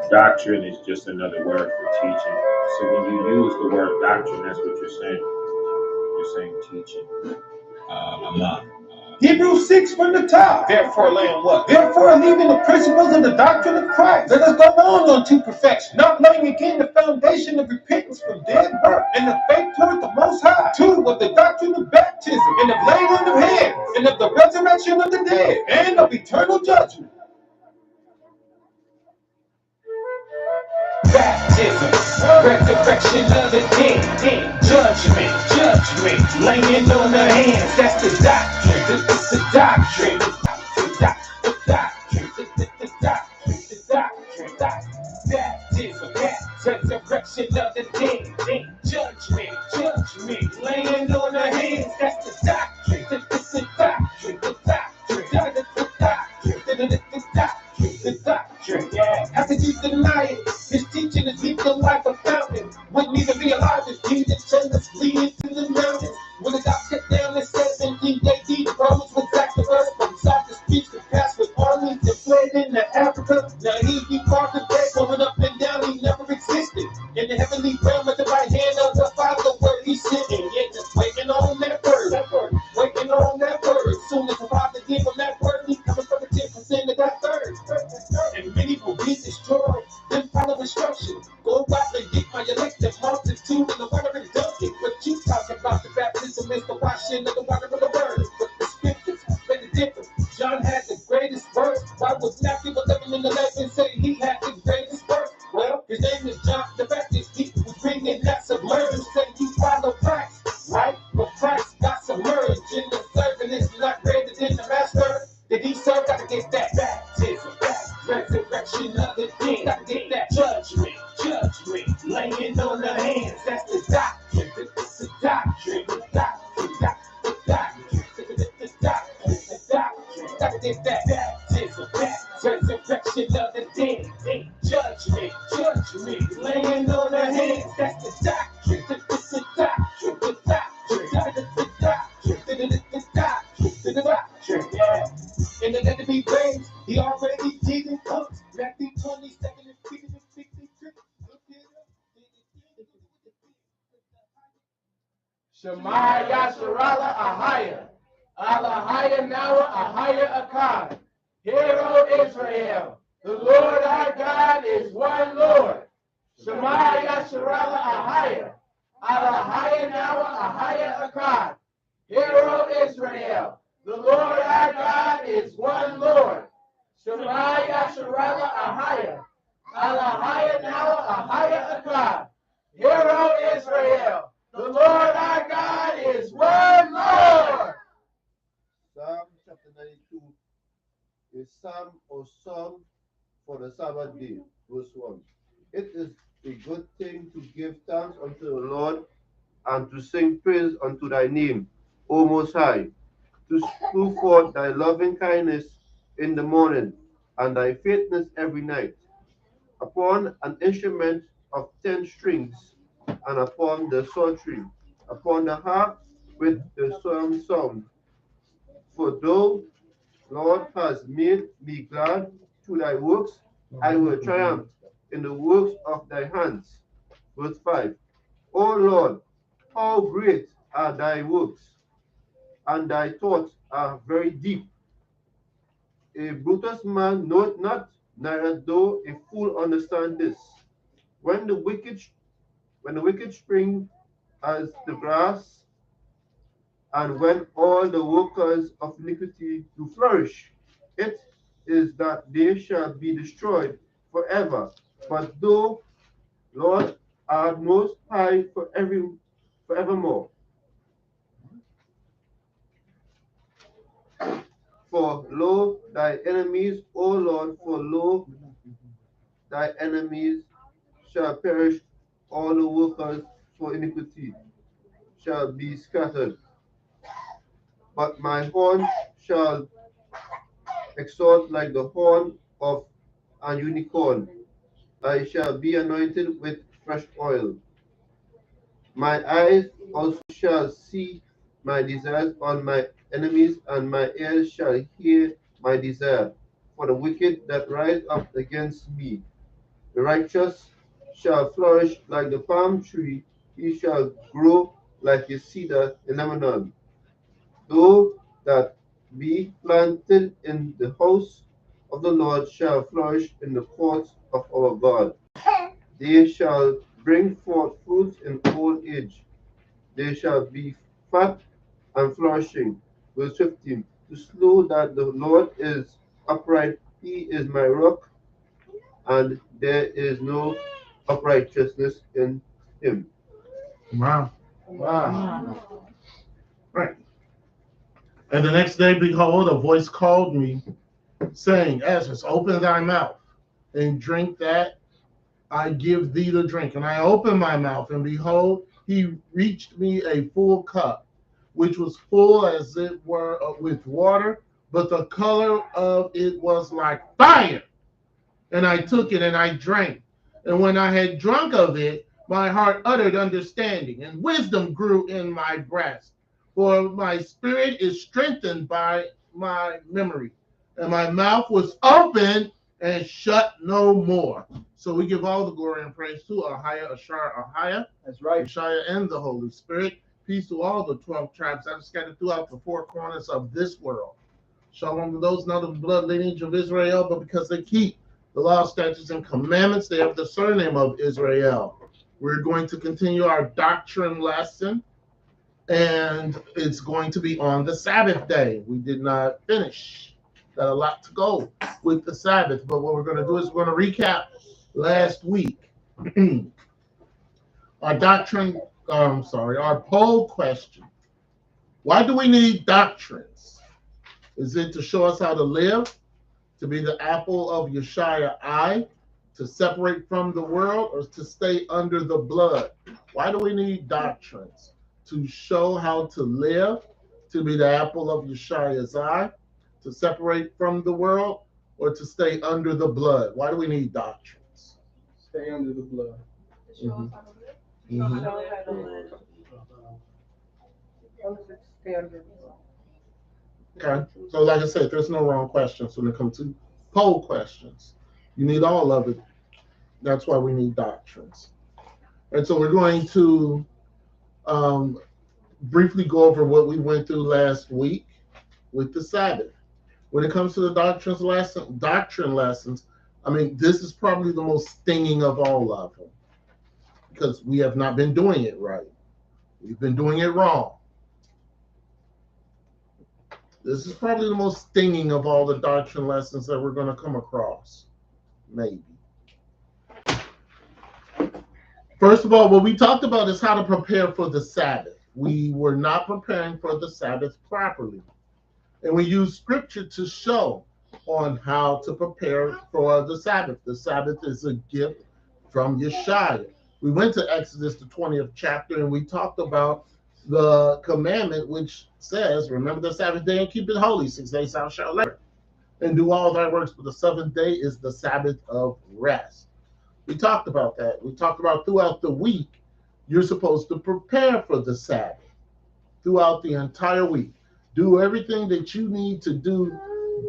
Doctrine is just another word for teaching. So when you use the word doctrine, that's what you're saying. You're saying teaching. I'm not. Hebrews 6 from the top. Therefore, laying what? Therefore, leaving the principles of the doctrine of Christ, let us go on unto perfection, not laying again the foundation of repentance from dead work and the faith toward the Most High. 2, of the doctrine of baptism, and of laying on of hands, and of the resurrection of the dead, and of eternal judgment. Baptism, resurrection of the dead, judgment, laying on the hands. That's the doctrine. The doctrine. The doctrine. Baptism, resurrection of the dead, judgment, laying on the hands. That's the doctrine. The doctrine. The doctrine. After you deny it, his teaching is legal like a fountain. Wouldn't even be alive if Jesus told us flee into the mountains. When the dots cut down in 17 AD, the Romans would attack the earth. From south to speech could pass with armies that fled into Africa. Now he fought the dead, going up and down, he never existed. In the heavenly realm at the right hand of the Father, where he's sitting. Yeah, just waiting on that word. Waiting on that word. Soon as the Father gave him that word, he coming from the 10% of that third. And many will be destroyed. Then follow instruction. Go out and get my elected multitude in the water and dunk it. What you talk about the baptism is the washing of the water of the word. But the scriptures made a difference. John had the greatest word. Why would Matthew 11 and 11 say he had the greatest word? Well, his name is John the Baptist. He was bringing that submerged. Say you follow Christ, right? But Christ got submerged in the servant is not greater than the master. Did he serve? Gotta get that baptism, resurrection of the dead. Gotta get that judgment, laying on the hands. That's the doctrine, the doctrine, the doctrine, the doctrine, the doctrine. Gotta get that baptism, resurrection of the dead, judgment, laying on the hands. That's the doctrine, the doctrine, the doctrine, the doctrine, the doctrine. Yeah. And the let it be raised, he already did it once. Matthew 27 and 53. Shema Yasharala Ahaya, Alahaya Nawa Ahaya Akkad. Hear, O Israel, the Lord our God is one Lord. Shema Yasharala Ahaya, Alahaya Nawa Ahaya Akkad. Hear, O Israel, the Lord our God is one Lord. Shema Yasharala Ahaya, Alahaya Nawa Ahaya Akkad. Hear, O Israel, the Lord our God is one Lord. Psalm chapter 92 is psalm or song for the Sabbath day, verse 1. It is a good thing to give thanks unto the Lord and to sing praise unto thy name, O Most High, to spew forth thy loving kindness in the morning and thy faithfulness every night, upon an instrument of 10 strings, and upon the psaltery, upon the harp with the psalm sound, For thou, Lord, hast made me glad through thy works. I will triumph in the works of thy hands. Verse 5. O Lord, how great are thy works, and thy thoughts are very deep. A brutish man knoweth not, neither though a fool understand this. When the wicked spring as the grass, and when all the workers of iniquity do flourish, it is that they shall be destroyed forever. But thou, Lord, art most high forevermore. For lo, thy enemies, O Lord, for lo, thy enemies shall perish, all the workers for iniquity shall be scattered. But my horn shall exalt like the horn of an unicorn. I shall be anointed with fresh oil. My eyes also shall see my desires on my enemies, and my ears shall hear my desire. For the wicked that rise up against me, the righteous shall flourish like the palm tree, he shall grow like a cedar in Lebanon. Though that be planted in the house of the Lord shall flourish in the courts of our God. They shall bring forth fruits in old age. They shall be fat and flourishing. Verse 15. To know that the Lord is upright, he is my rock, and there is no uprightness in him. Wow. Wow. Right. And the next day, behold, a voice called me, saying, Ezra, open thy mouth and drink that I give thee to drink. And I opened my mouth, and behold, he reached me a full cup, which was full as it were with water, but the color of it was like fire. And I took it and I drank. And when I had drunk of it, my heart uttered understanding, and wisdom grew in my breast. For my spirit is strengthened by my memory, and my mouth was open and shut no more. So we give all the glory and praise to Ahia, Ashar, Ahia. That's right. Yeshaya, and the Holy Spirit. Peace to all the 12 tribes that are scattered throughout the four corners of this world. Shalom to those not of the blood lineage of Israel, but because they keep the law, statutes, and commandments, they have the surname of Israel. We're going to continue our doctrine lesson, and it's going to be on the Sabbath day. We did not finish. Got a lot to go with the Sabbath, but what we're going to do is we're going to recap last week. Our poll question. Why do we need doctrines? Is it to show us how to live? To be the apple of Yeshua's eye? To separate from the world, or to stay under the blood? Why do we need doctrines? To show how to live? To be the apple of Yeshua's eye? To separate from the world, or to stay under the blood? Why do we need doctrines? Stay under the blood. Mhm. Okay, so like I said, there's no wrong questions when it comes to poll questions. You need all of it. That's why we need doctrines. And so we're going to briefly go over what we went through last week with the Sabbath. When it comes to the doctrine lessons, I mean, this is probably the most stinging of all of them because we have not been doing it right. We've been doing it wrong. This is probably the most stinging of all the doctrine lessons that we're going to come across. Maybe. First of all, what we talked about is how to prepare for the Sabbath. We were not preparing for the Sabbath properly. And we used scripture to show on how to prepare for the Sabbath. The Sabbath is a gift from Yeshua. We went to Exodus, the 20th chapter, and we talked about the commandment which says, remember the Sabbath day and keep it holy. 6 days thou shalt labor and do all thy works, but the seventh day is the Sabbath of rest. We talked about that. We talked about throughout the week, you're supposed to prepare for the Sabbath throughout the entire week. Do everything that you need to do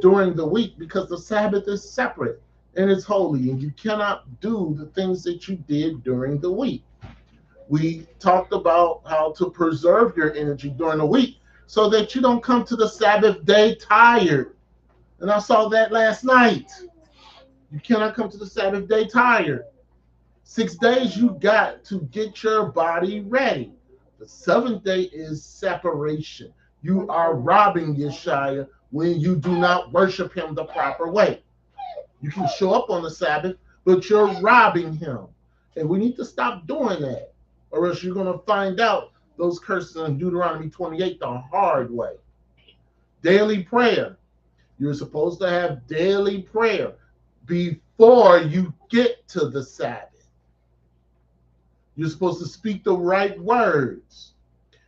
during the week, because the Sabbath is separate and it's holy, and you cannot do the things that you did during the week. We talked about how to preserve your energy during the week so that you don't come to the Sabbath day tired. And I saw that last night. You cannot come to the Sabbath day tired. 6 days you got to get your body ready. The seventh day is separation. You are robbing Yeshua when you do not worship him the proper way. You can show up on the Sabbath, but you're robbing him. And we need to stop doing that, or else you're going to find out those curses in Deuteronomy 28 the hard way. Daily prayer. You're supposed to have daily prayer before you get to the Sabbath. You're supposed to speak the right words.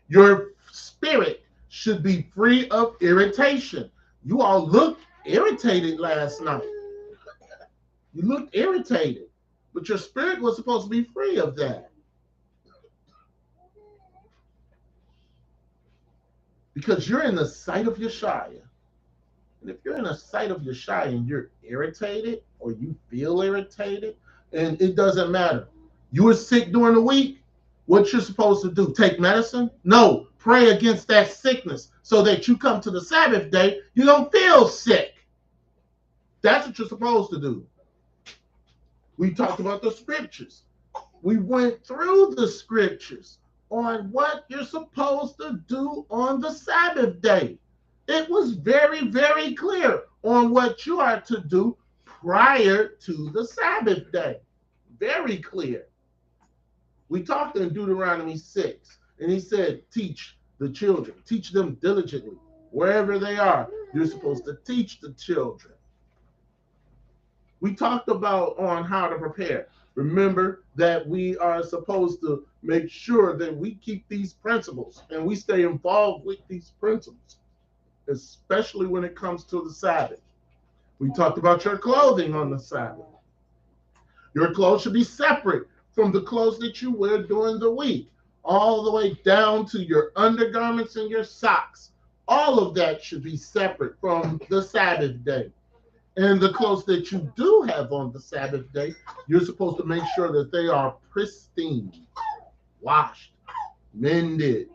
Your spirit should be free of irritation. You all looked irritated last night. You looked irritated, but your spirit was supposed to be free of that. Because you're in the sight of Yeshua. And if you're in the sight of Yeshua and you're irritated or you feel irritated, and it doesn't matter. You were sick during the week, what you're supposed to do? Take medicine? No, pray against that sickness so that you come to the Sabbath day, you don't feel sick. That's what you're supposed to do. We talked about the scriptures. We went through the scriptures on what you're supposed to do on the Sabbath day. It was very, very clear on what you are to do prior to the Sabbath day. Very clear. We talked in Deuteronomy 6, and he said, teach the children, teach them diligently. Wherever they are, you're supposed to teach the children. We talked about on how to prepare. Remember that we are supposed to make sure that we keep these principles and we stay involved with these principles, especially when it comes to the Sabbath. We talked about your clothing on the Sabbath. Your clothes should be separate from the clothes that you wear during the week, all the way down to your undergarments and your socks. All of that should be separate from the Sabbath day. And the clothes that you do have on the Sabbath day, you're supposed to make sure that they are pristine, washed, mended,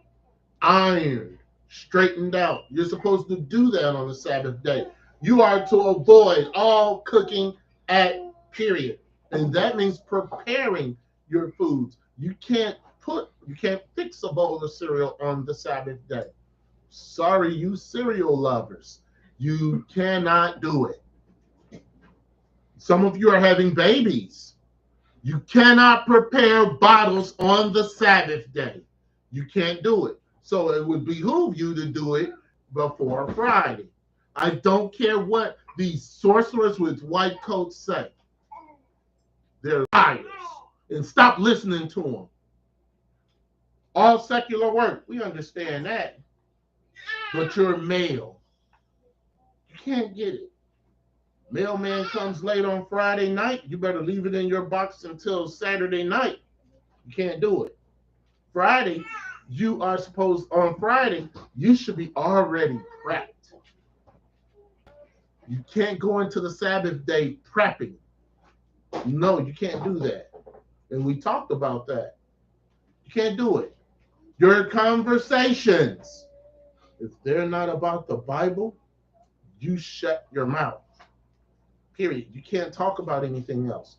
ironed, straightened out. You're supposed to do that on the Sabbath day. You are to avoid all cooking at period. And that means preparing your foods. You can't fix a bowl of cereal on the Sabbath day. Sorry, you cereal lovers. You cannot do it. Some of you are having babies. You cannot prepare bottles on the Sabbath day. You can't do it. So it would behoove you to do it before Friday. I don't care what these sorcerers with white coats say. They're liars. And stop listening to them. All secular work, we understand that. But you're male. You can't get it. Mailman comes late on Friday night, you better leave it in your box until Saturday night. You can't do it. Friday, on Friday, you should be already prepped. You can't go into the Sabbath day prepping. No, you can't do that. And we talked about that. You can't do it. Your conversations, if they're not about the Bible, you shut your mouth. Period. You can't talk about anything else.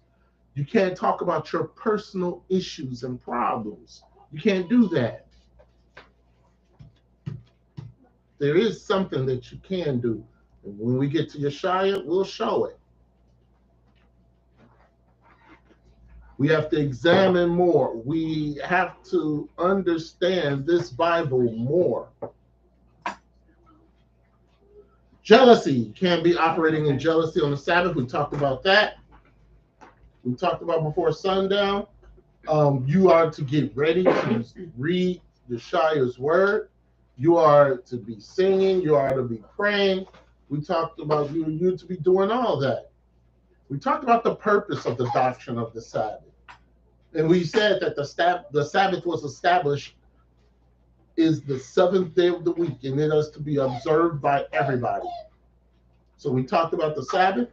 You can't talk about your personal issues and problems. You can't do that. There is something that you can do. And when we get to Yeshua, we'll show it. We have to examine more. We have to understand this Bible more. Jealousy. Can't be operating in jealousy on the Sabbath. We talked about that. We talked about before sundown. You are to get ready to read Yeshua's word. You are to be singing. You are to be praying. We talked about you to be doing all that. We talked about the purpose of the doctrine of the Sabbath. And we said that the Sabbath was established is the seventh day of the week, and it is to be observed by everybody. So we talked about the Sabbath.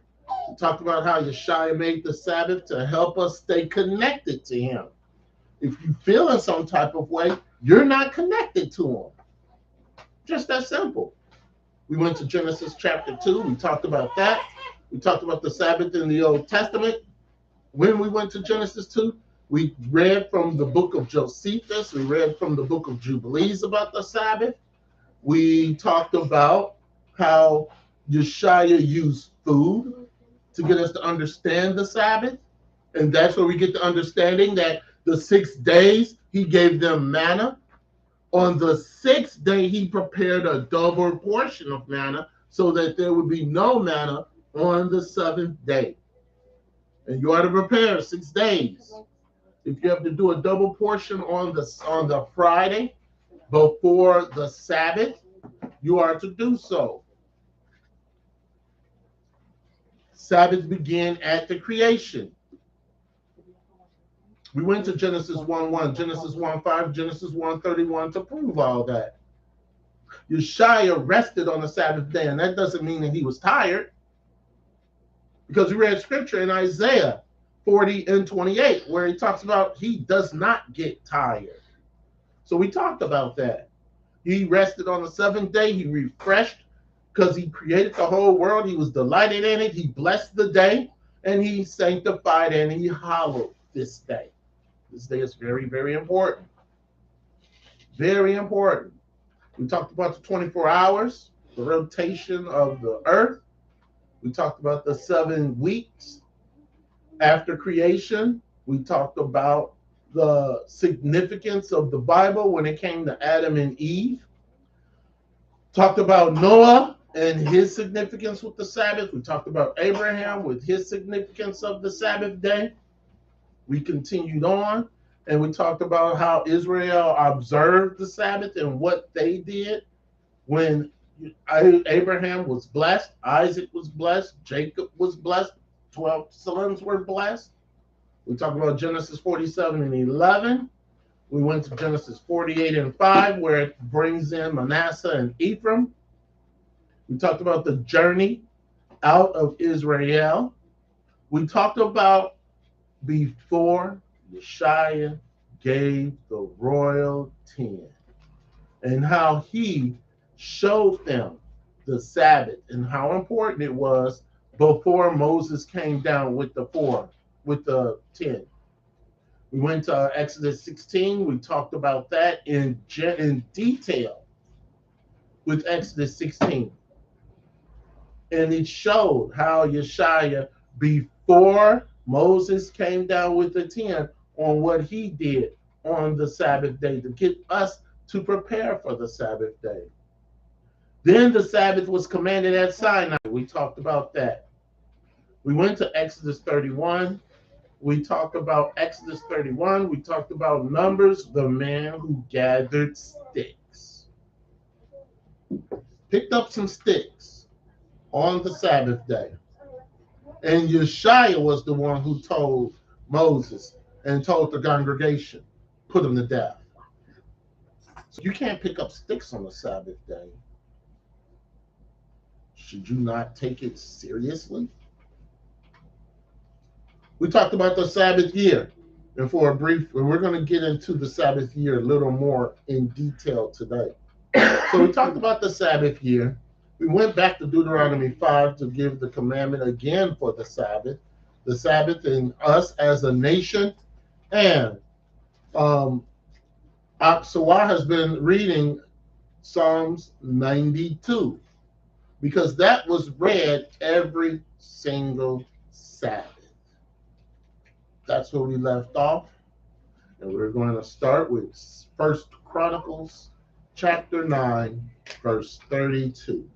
We talked about how Yeshua made the Sabbath to help us stay connected to him. If you feel in some type of way, you're not connected to him. Just that simple. We went to Genesis chapter 2. We talked about that. We talked about the Sabbath in the Old Testament. When we went to Genesis 2, we read from the book of Josephus. We read from the book of Jubilees about the Sabbath. We talked about how Yeshua used food to get us to understand the Sabbath. And that's where we get the understanding that the 6 days he gave them manna. On the 6th day, he prepared a double portion of manna so that there would be no manna on the 7th day. And you are to prepare 6 days. If you have to do a double portion on the Friday before the Sabbath, you are to do so. Sabbath began at the creation. We went to Genesis 1:1, Genesis 1:5, Genesis 1:31 to prove all that. Yeshua rested on the Sabbath day, and that doesn't mean that he was tired, because we read scripture in Isaiah 40:28 where he talks about he does not get tired. So we talked about that. He rested on the 7th day. He refreshed because he created the whole world. He was delighted in it. He blessed the day, and he sanctified and he hallowed this day. This day is very, very important. Very important. We talked about the 24 hours, the rotation of the earth. We talked about the 7 weeks after creation. We talked about the significance of the Bible when it came to Adam and Eve. Talked about Noah and his significance with the Sabbath. We talked about Abraham with his significance of the Sabbath day. We continued on, and we talked about how Israel observed the Sabbath and what they did when Abraham was blessed, Isaac was blessed, Jacob was blessed, 12 sons were blessed. We talked about Genesis 47:11. We went to Genesis 48:5, where it brings in Manasseh and Ephraim. We talked about the journey out of Israel. We talked about before Yeshua gave the royal 10 and how he showed them the Sabbath and how important it was before Moses came down with the 10. We went to Exodus 16. We talked about that in detail with Exodus 16. And it showed how Yeshua, before Moses came down with the 10, on what he did on the Sabbath day to get us to prepare for the Sabbath day. Then the Sabbath was commanded at Sinai. We talked about that. We went to Exodus 31. We talked about Exodus 31. We talked about Numbers, the man who gathered sticks. Picked up some sticks on the Sabbath day. And Yeshua was the one who told Moses and told the congregation, put him to death. So you can't pick up sticks on the Sabbath day. Should you not take it seriously? We talked about the Sabbath year. And we're going to get into the Sabbath year a little more in detail today. So we talked about the Sabbath year. We went back to Deuteronomy 5 to give the commandment again for the Sabbath in us as a nation. And Aksawah has been reading Psalms 92 because that was read every single Sabbath. That's where we left off. And we're going to start with 1 Chronicles chapter 9, verse 32.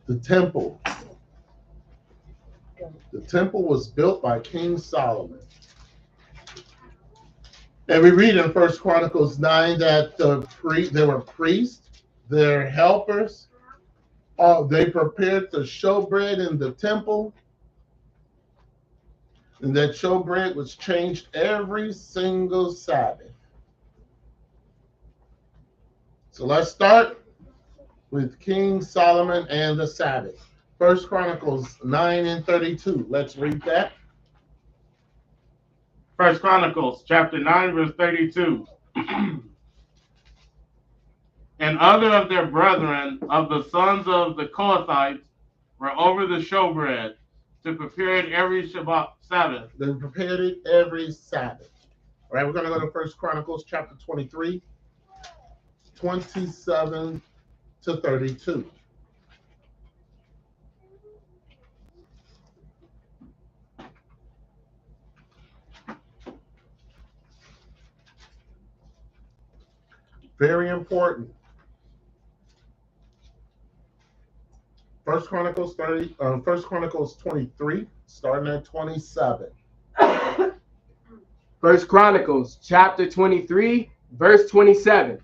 The temple. The temple was built by King Solomon. And we read in 1 Chronicles 9 that there were priests, their helpers. They prepared the showbread in the temple. And that showbread was changed every single Sabbath. So let's start with King Solomon and the Sabbath. First Chronicles 9 and 32. Let's read that. First Chronicles chapter 9, verse 32. And other of their brethren of the sons of the Kohathites were over the showbread to prepare it every Sabbath. They prepared it every Sabbath. All right, we're going to go to First Chronicles chapter 23, 27 to 32. Very important. First Chronicles 23, starting at 27. First Chronicles chapter 23, verse 27.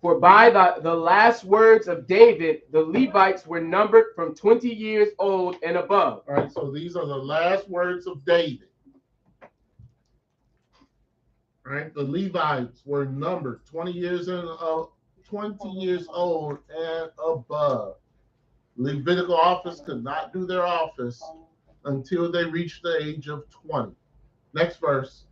For by the last words of David, the Levites were numbered from 20 years old and above. All right, so these are the last words of David. All right, the Levites were numbered 20 years old and above. Levitical office could not do their office until they reached the age of 20. Next verse.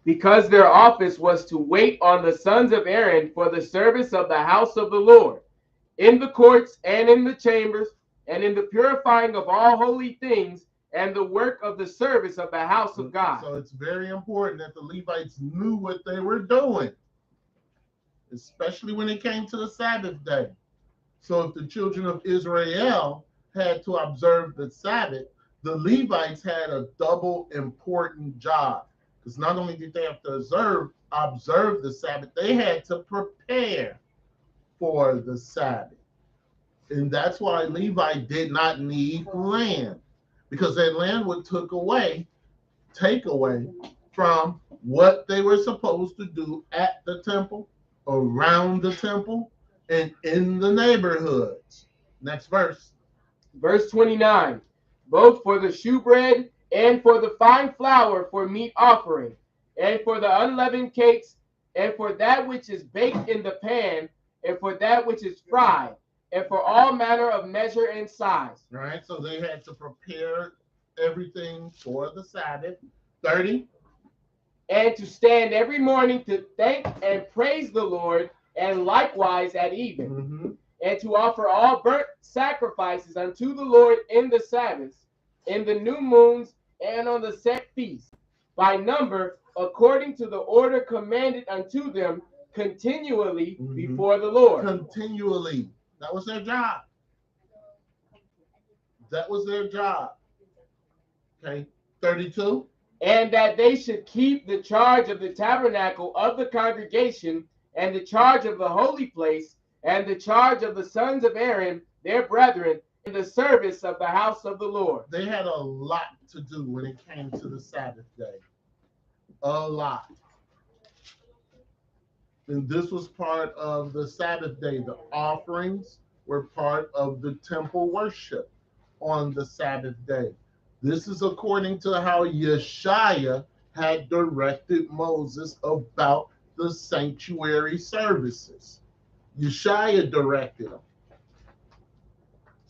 Because their office was to wait on the sons of Aaron for the service of the house of the Lord, in the courts and in the chambers, and in the purifying of all holy things, and the work of the service of the house of God. So it's very important that the Levites knew what they were doing, especially when it came to the Sabbath day. So if the children of Israel had to observe the Sabbath, the Levites had a double important job. Because not only did they have to observe the Sabbath, they had to prepare for the Sabbath. And that's why Levi did not need land, because that land would take away from what they were supposed to do at the temple, around the temple, and in the neighborhoods. Next verse. Verse 29. Both for the shewbread and for the fine flour for meat offering, and for the unleavened cakes, and for that which is baked in the pan, and for that which is fried, and for all manner of measure and size. All right, so they had to prepare everything for the Sabbath. 30. And to stand every morning to thank and praise the Lord, and likewise at even. Mm-hmm. And to offer all burnt sacrifices unto the Lord in the Sabbaths, in the new moons, and on the set feasts, by number, according to the order commanded unto them, continually before the Lord. Continually. That was their job. That was their job. Okay. 32. And that they should keep the charge of the tabernacle of the congregation, and the charge of the holy place, and the charge of the sons of Aaron, their brethren, in the service of the house of the Lord. They had a lot to do when it came to the Sabbath day. A lot. And this was part of the Sabbath day. The offerings were part of the temple worship on the Sabbath day. This is according to how Yeshua had directed Moses about the sanctuary services. Yeshua directed them.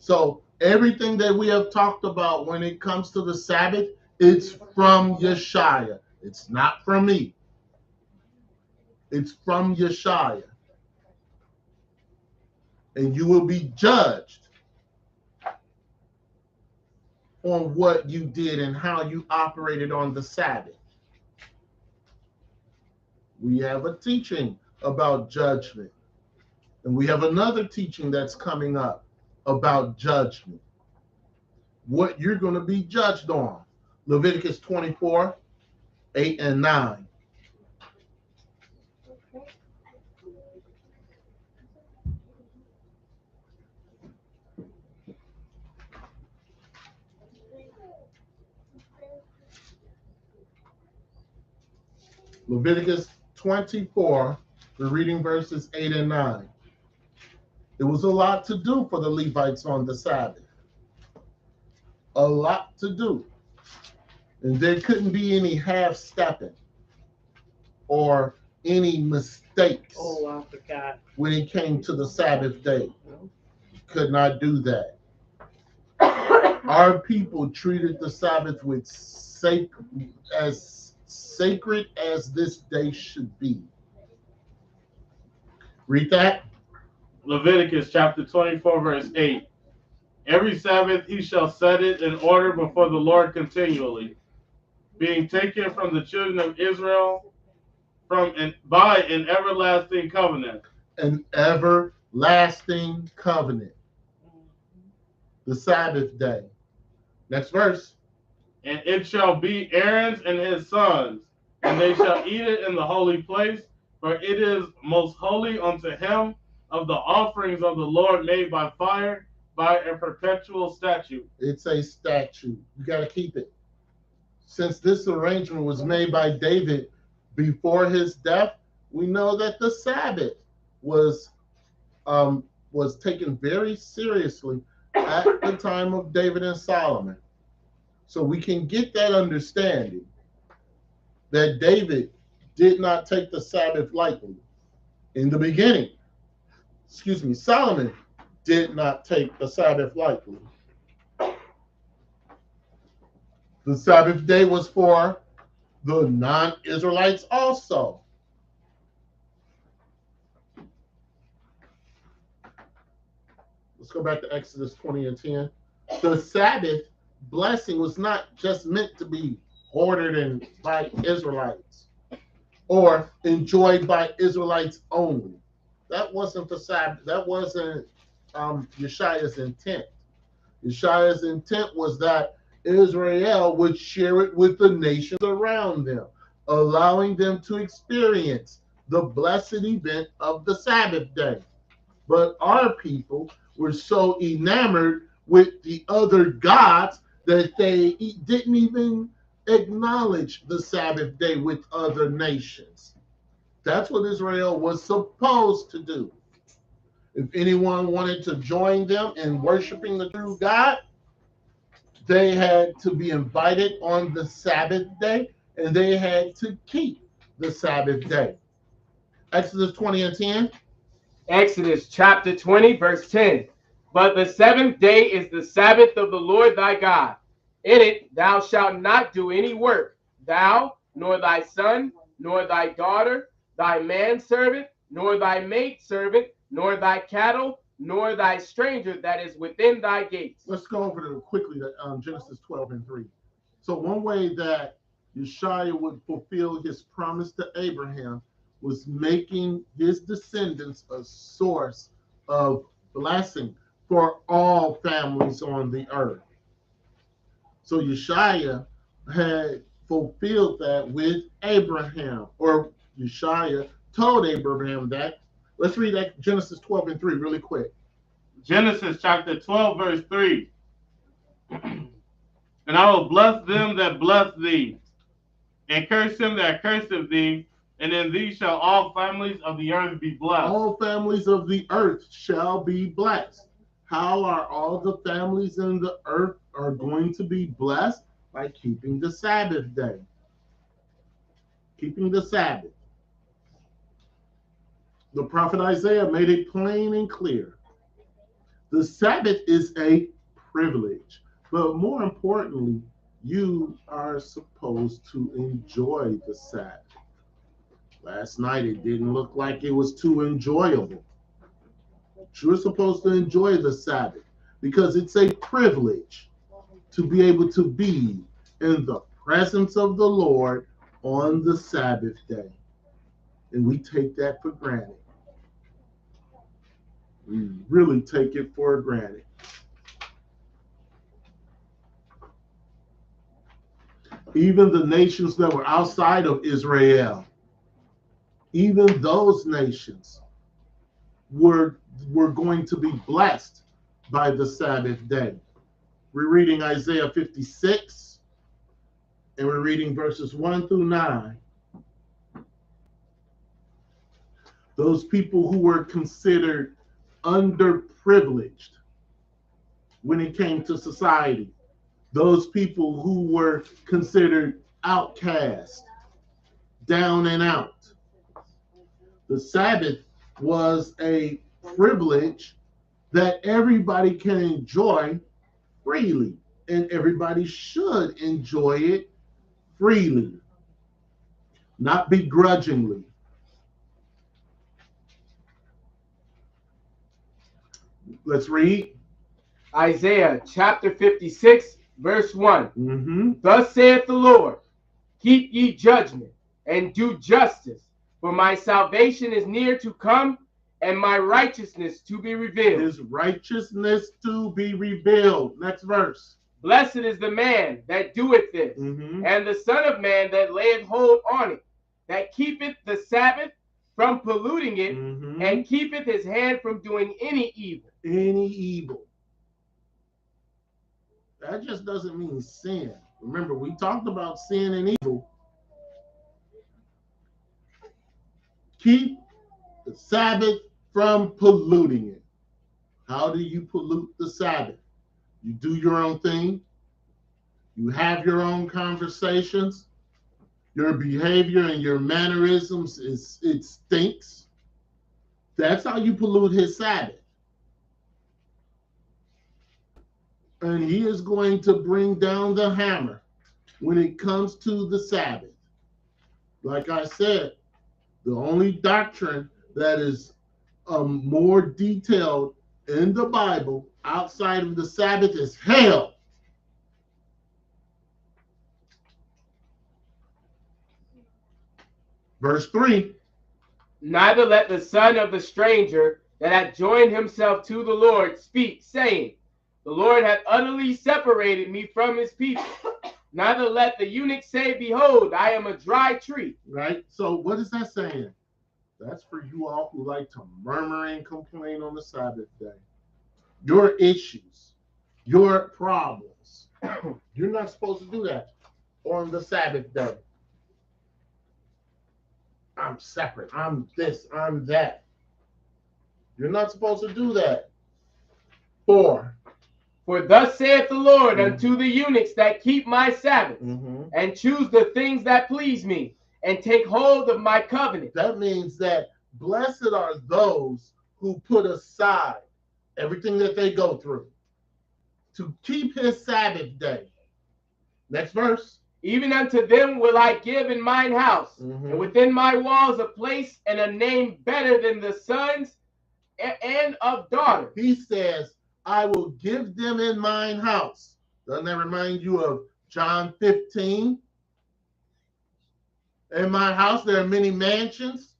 So everything that we have talked about when it comes to the Sabbath, it's from Yeshua. It's not from me. It's from Yeshua. And you will be judged on what you did and how you operated on the Sabbath. We have a teaching about judgment. And we have another teaching that's coming up about judgment. What you're going to be judged on. Leviticus 24, 8 and 9. Leviticus 24, we're reading verses 8 and 9. It was a lot to do for the Levites on the Sabbath. A lot to do. And there couldn't be any half-stepping or any mistakes Oh, I forgot. when it came to the Sabbath day. Could not do that. Our people treated the Sabbath with as sacred as this day should be. Read that. Leviticus chapter 24, verse 8. Every Sabbath he shall set it in order before the Lord continually, being taken from the children of Israel by an everlasting covenant. An everlasting covenant. The Sabbath day. Next verse. And it shall be Aaron's and his sons, and they shall eat it in the holy place, for it is most holy unto him of the offerings of the Lord made by fire, by a perpetual statute. It's a statute. You got to keep it. Since this arrangement was made by David before his death, we know that the Sabbath was taken very seriously at the time of David and Solomon. So we can get that understanding that David did not take the Sabbath lightly. In the beginning, Solomon did not take the Sabbath lightly. The Sabbath day was for the non-Israelites also. Let's go back to Exodus 20 and 10. The Sabbath blessing was not just meant to be hoarded by Israelites or enjoyed by Israelites only. That wasn't the Sabbath. That wasn't Yeshaya's intent. Yeshaya's intent was that Israel would share it with the nations around them, allowing them to experience the blessed event of the Sabbath day. But our people were so enamored with the other gods that they didn't even acknowledge the Sabbath day with other nations. That's what Israel was supposed to do. If anyone wanted to join them in worshiping the true God, they had to be invited on the Sabbath day, and they had to keep the Sabbath day. Exodus 20 and 10. Exodus chapter 20, verse 10. But the seventh day is the Sabbath of the Lord thy God. In it thou shalt not do any work, thou, nor thy son, nor thy daughter, thy manservant, nor thy maidservant, nor thy cattle, nor thy stranger that is within thy gates. Let's go over to quickly to Genesis 12 and 3. So one way that Yeshua would fulfill his promise to Abraham was making his descendants a source of blessing for all families on the earth. So Yeshua had fulfilled that with Abraham, or Yeshua told Abraham that. Let's read that Genesis 12 and 3 really quick. Genesis chapter 12, verse 3. And I will bless them that bless thee, and curse him that curseth thee, and in thee shall all families of the earth be blessed. All families of the earth shall be blessed. How are all the families in the earth are going to be blessed? By keeping the Sabbath day. Keeping the Sabbath. The prophet Isaiah made it plain and clear. The Sabbath is a privilege, but more importantly, you are supposed to enjoy the Sabbath. Last night, it didn't look like it was too enjoyable. You're supposed to enjoy the Sabbath because it's a privilege to be able to be in the presence of the Lord on the Sabbath day. And we take that for granted. We really take it for granted. Even the nations that were outside of Israel, even those nations were going to be blessed by the Sabbath day. We're reading Isaiah 56, and we're reading verses 1 through 9. Those people who were considered underprivileged when it came to society, those people who were considered outcast, down and out. The Sabbath was a privilege that everybody can enjoy freely, and everybody should enjoy it freely, not begrudgingly. Let's read. Isaiah chapter 56, verse 1. Mm-hmm. Thus saith the Lord, keep ye judgment, and do justice, for my salvation is near to come, and my righteousness to be revealed. His righteousness to be revealed. Next verse. Blessed is the man that doeth this, Mm-hmm. and the son of man that layeth hold on it, that keepeth the Sabbath from polluting it, Mm-hmm. and keepeth his hand from doing any evil. Any evil. That just doesn't mean sin. Remember, we talked about sin and evil. Keep the Sabbath from polluting it. How do you pollute the Sabbath? You do your own thing. You have your own conversations. Your behavior and your mannerisms, it stinks. That's how you pollute his Sabbath. And he is going to bring down the hammer when it comes to the Sabbath. Like I said, the only doctrine that is more detailed in the Bible outside of the Sabbath is hell. Verse 3. Neither let the son of the stranger that hath joined himself to the Lord speak, saying, the Lord hath utterly separated me from his people. Neither let the eunuch say, behold, I am a dry tree. Right? So what is that saying? That's for you all who like to murmur and complain on the Sabbath day. Your issues, your problems. You're not supposed to do that on the Sabbath day. I'm separate. I'm this. I'm that. You're not supposed to do that. 4. For thus saith the Lord unto the eunuchs that keep my Sabbath, and choose the things that please me, and take hold of my covenant. That means that blessed are those who put aside everything that they go through to keep his Sabbath day. Next verse. Even unto them will I give in mine house, and within my walls a place and a name better than the sons and of daughters. He says, I will give them in mine house. Doesn't that remind you of John 15? In my house there are many mansions.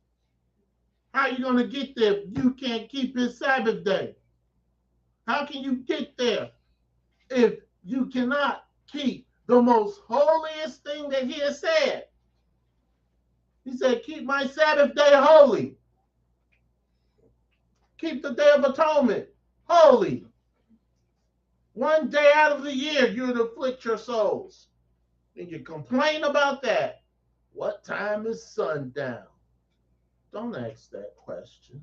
How are you going to get there if you can't keep his Sabbath day? How can you get there if you cannot keep the most holiest thing that he has said? He said, keep my Sabbath day holy. Keep the Day of Atonement holy. One day out of the year, you're to afflict your souls. And you complain about that. What time is sundown? Don't ask that question.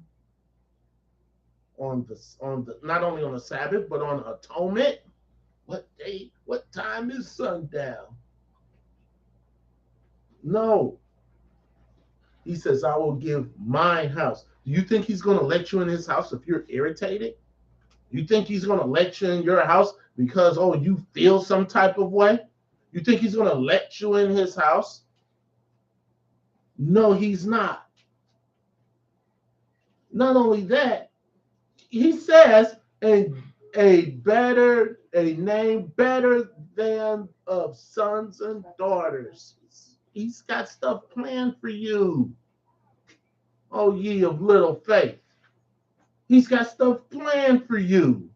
On the not only on the Sabbath, but on atonement. What day, what time is sundown? No. He says, I will give mine house. Do you think he's going to let you in his house if you're irritated? You think he's going to let you in your house because, oh, you feel some type of way? You think he's going to let you in his house? No, he's not. Not only that, he says a name better than of sons and daughters. He's got stuff planned for you. Oh, ye of little faith. He's got stuff planned for you.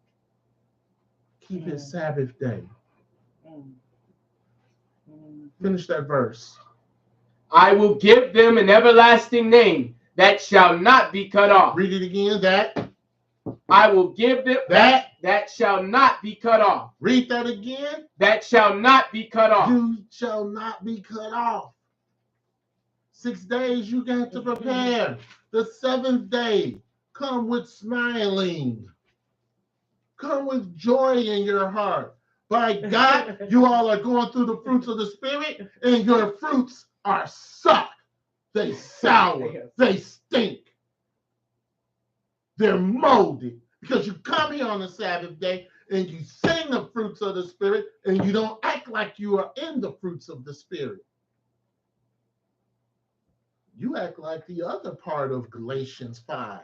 Keep his Sabbath day. Finish that verse. I will give them an everlasting name that shall not be cut off. Read it again. That. I will give them that shall not be cut off. Read that again. That shall not be cut off. You shall not be cut off. 6 days you got to prepare. The 7th day, come with smiling. Come with joy in your heart. By God, you all are going through the fruits of the Spirit, and your fruits are sucked. They sour. They stink. They're moldy. Because you come here on the Sabbath day and you sing the fruits of the Spirit, and you don't act like you are in the fruits of the Spirit. You act like the other part of Galatians 5.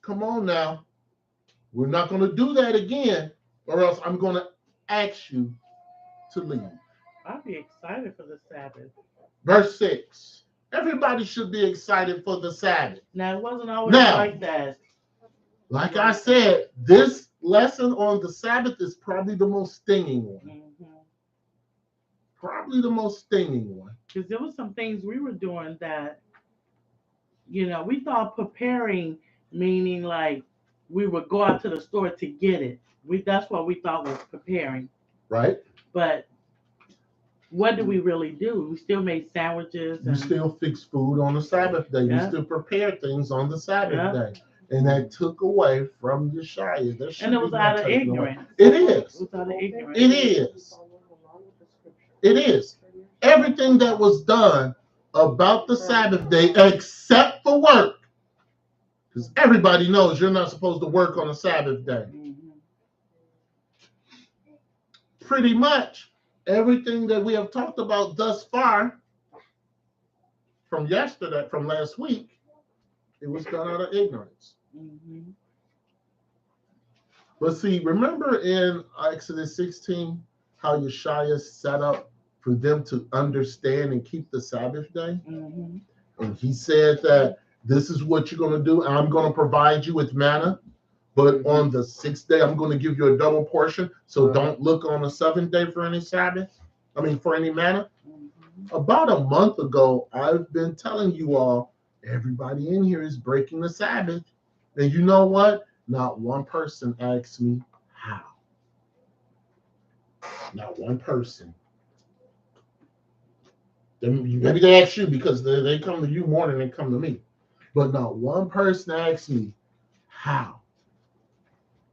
Come on now. We're not going to do that again, or else I'm going to ask you to leave. I'll be excited for the Sabbath. Verse 6. Everybody should be excited for the Sabbath. Now, it wasn't always like that. Like I said, this lesson on the Sabbath is probably the most stinging one. Mm-hmm. Probably the most stinging one. Because there was some things we were doing that, we thought preparing, meaning like we would go out to the store to get it. That's what we thought was preparing. Right. But what do we really do? We still made sandwiches. You still fix food on the Sabbath day. Yeah. You still prepare things on the Sabbath day. And that took away from Yeshua. And it was out of ignorance. It is. It was out of ignorance. It is. It is. Everything that was done about the Sabbath day, except for work, because everybody knows you're not supposed to work on a Sabbath day. Mm-hmm. Pretty much everything that we have talked about thus far from last week, it was done out of ignorance. Mm-hmm. But see, remember in Exodus 16, how Yeshua set up for them to understand and keep the Sabbath day? Mm-hmm. And he said that this is what you're going to do. I'm going to provide you with manna, but on the 6th day, I'm going to give you a double portion. So don't look on the 7th day for any for any manna. Mm-hmm. About a month ago, I've been telling you all, everybody in here is breaking the Sabbath. And you know what? Not one person asked me how. Not one person. Maybe they ask you because they come to you more than they come to me. But not one person asked me how.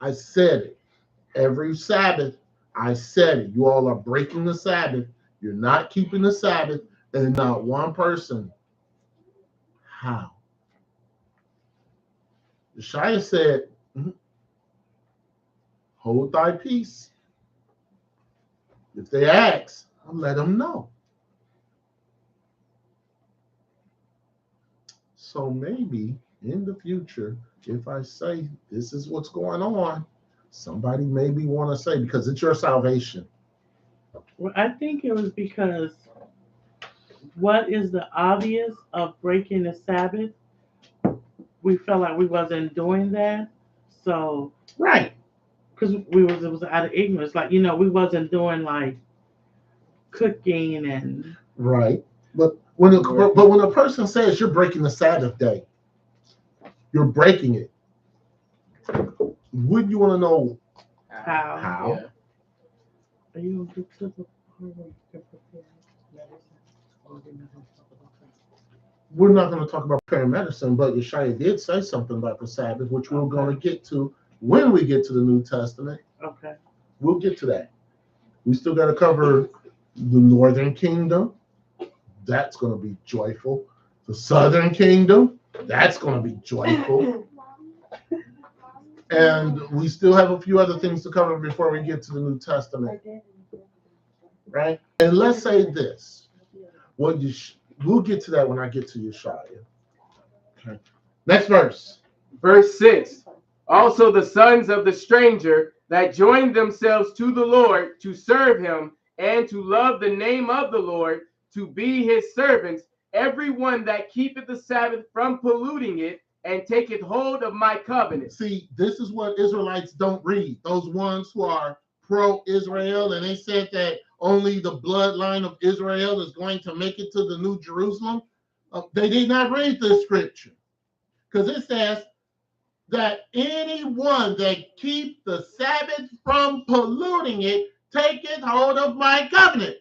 I said it. Every Sabbath, I said it. You all are breaking the Sabbath. You're not keeping the Sabbath. And not one person. How? Yeshua said, hold thy peace. If they ask, I'll let them know. So maybe in the future, if I say this is what's going on, somebody maybe want to say, because it's your salvation. Well, I think it was because what is the obvious of breaking the Sabbath? We felt like we wasn't doing that. So right. Because it was out of ignorance. Like, we wasn't doing like cooking and right. But when a person says you're breaking the Sabbath day, you're breaking it. Wouldn't you want to know how? Yeah. Are you going to get to the part where you can prepare medicine? We're not going to talk about preparing medicine, but Yeshua did say something about the Sabbath, which we're going to get to when we get to the New Testament. Okay. We'll get to that. We still got to cover the Northern Kingdom. That's going to be joyful. The Southern Kingdom. That's going to be joyful. And we still have a few other things to cover before we get to the New Testament. Right? And let's say this. We'll get to that when I get to Yeshua. Okay. Next verse. Verse 6. Also the sons of the stranger that joined themselves to the Lord to serve him and to love the name of the Lord, to be his servants, every one that keepeth the Sabbath from polluting it and taketh hold of my covenant. See, this is what Israelites don't read. Those ones who are pro-Israel, and they said that only the bloodline of Israel is going to make it to the New Jerusalem. They did not read this scripture, because it says that anyone that keep the Sabbath from polluting it taketh hold of my covenant.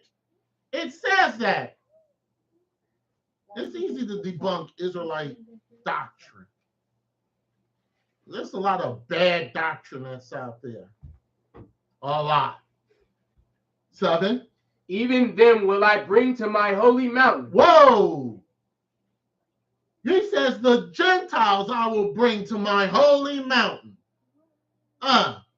It says that. It's easy to debunk Israelite doctrine. There's a lot of bad doctrine that's out there. A lot. 7. Even them will I bring to my holy mountain. Whoa! He says the Gentiles I will bring to my holy mountain.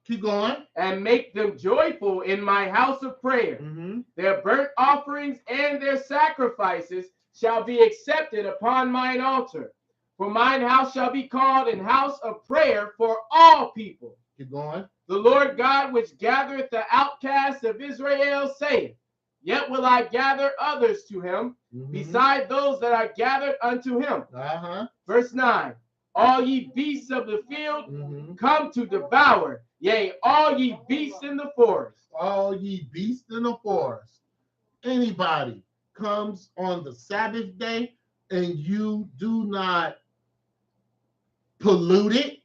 Keep going. And make them joyful in my house of prayer. Mm-hmm. Their burnt offerings and their sacrifices shall be accepted upon mine altar. For mine house shall be called an house of prayer for all people. Keep going. The Lord God which gathereth the outcasts of Israel saith, Yet will I gather others to him, beside those that are gathered unto him. Verse 9. All ye beasts of the field, come to devour. Yea, all ye beasts in the forest. All ye beasts in the forest. Anybody comes on the Sabbath day and you do not pollute it,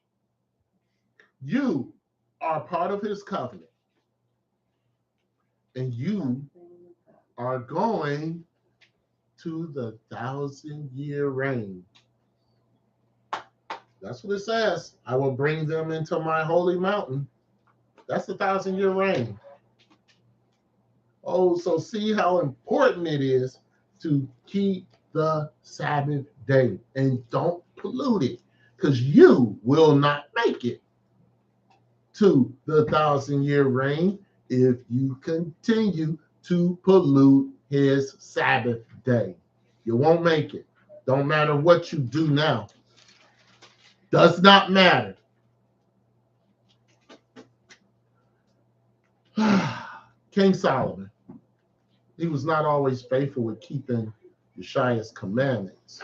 you are part of his covenant. And you are going to the 1,000-year reign. That's what it says. I will bring them into my holy mountain. That's the 1,000-year reign. Oh, so see how important it is to keep the Sabbath day and don't pollute it, because you will not make it to the 1,000-year reign if you continue to pollute his Sabbath day. You won't make it. Don't matter what you do now. Does not matter. King Solomon, he was not always faithful with keeping Yeshua's commandments.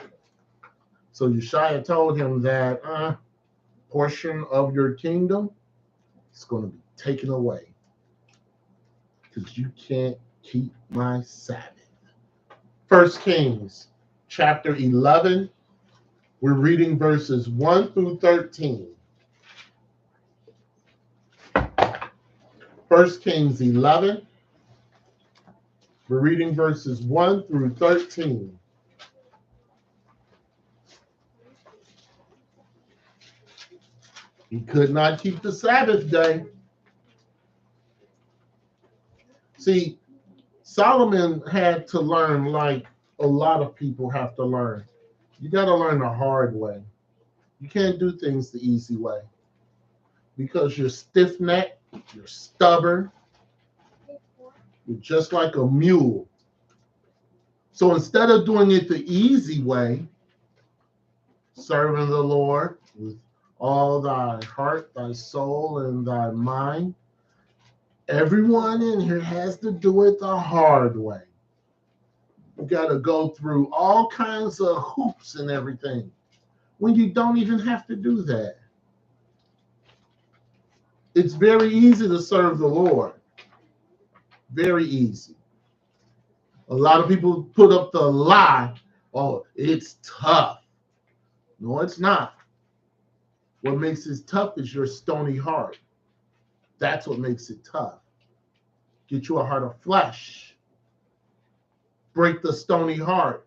So Yeshua told him that portion of your kingdom is going to be taken away because you can't keep my Sabbath. 1 Kings chapter 11. We're reading verses 1 through 13. 1 Kings 11. We're reading verses 1 through 13. He could not keep the Sabbath day. See, Solomon had to learn like a lot of people have to learn. You got to learn the hard way. You can't do things the easy way because you're stiff-necked, you're stubborn, you're just like a mule. So instead of doing it the easy way, serving the Lord with all thy heart, thy soul, and thy mind, everyone in here has to do it the hard way. You got to go through all kinds of hoops and everything when you don't even have to do that. It's very easy to serve the Lord. Very easy. A lot of people put up the lie, oh, it's tough. No, it's not. What makes it tough is your stony heart. That's what makes it tough. Get you a heart of flesh. Break the stony heart.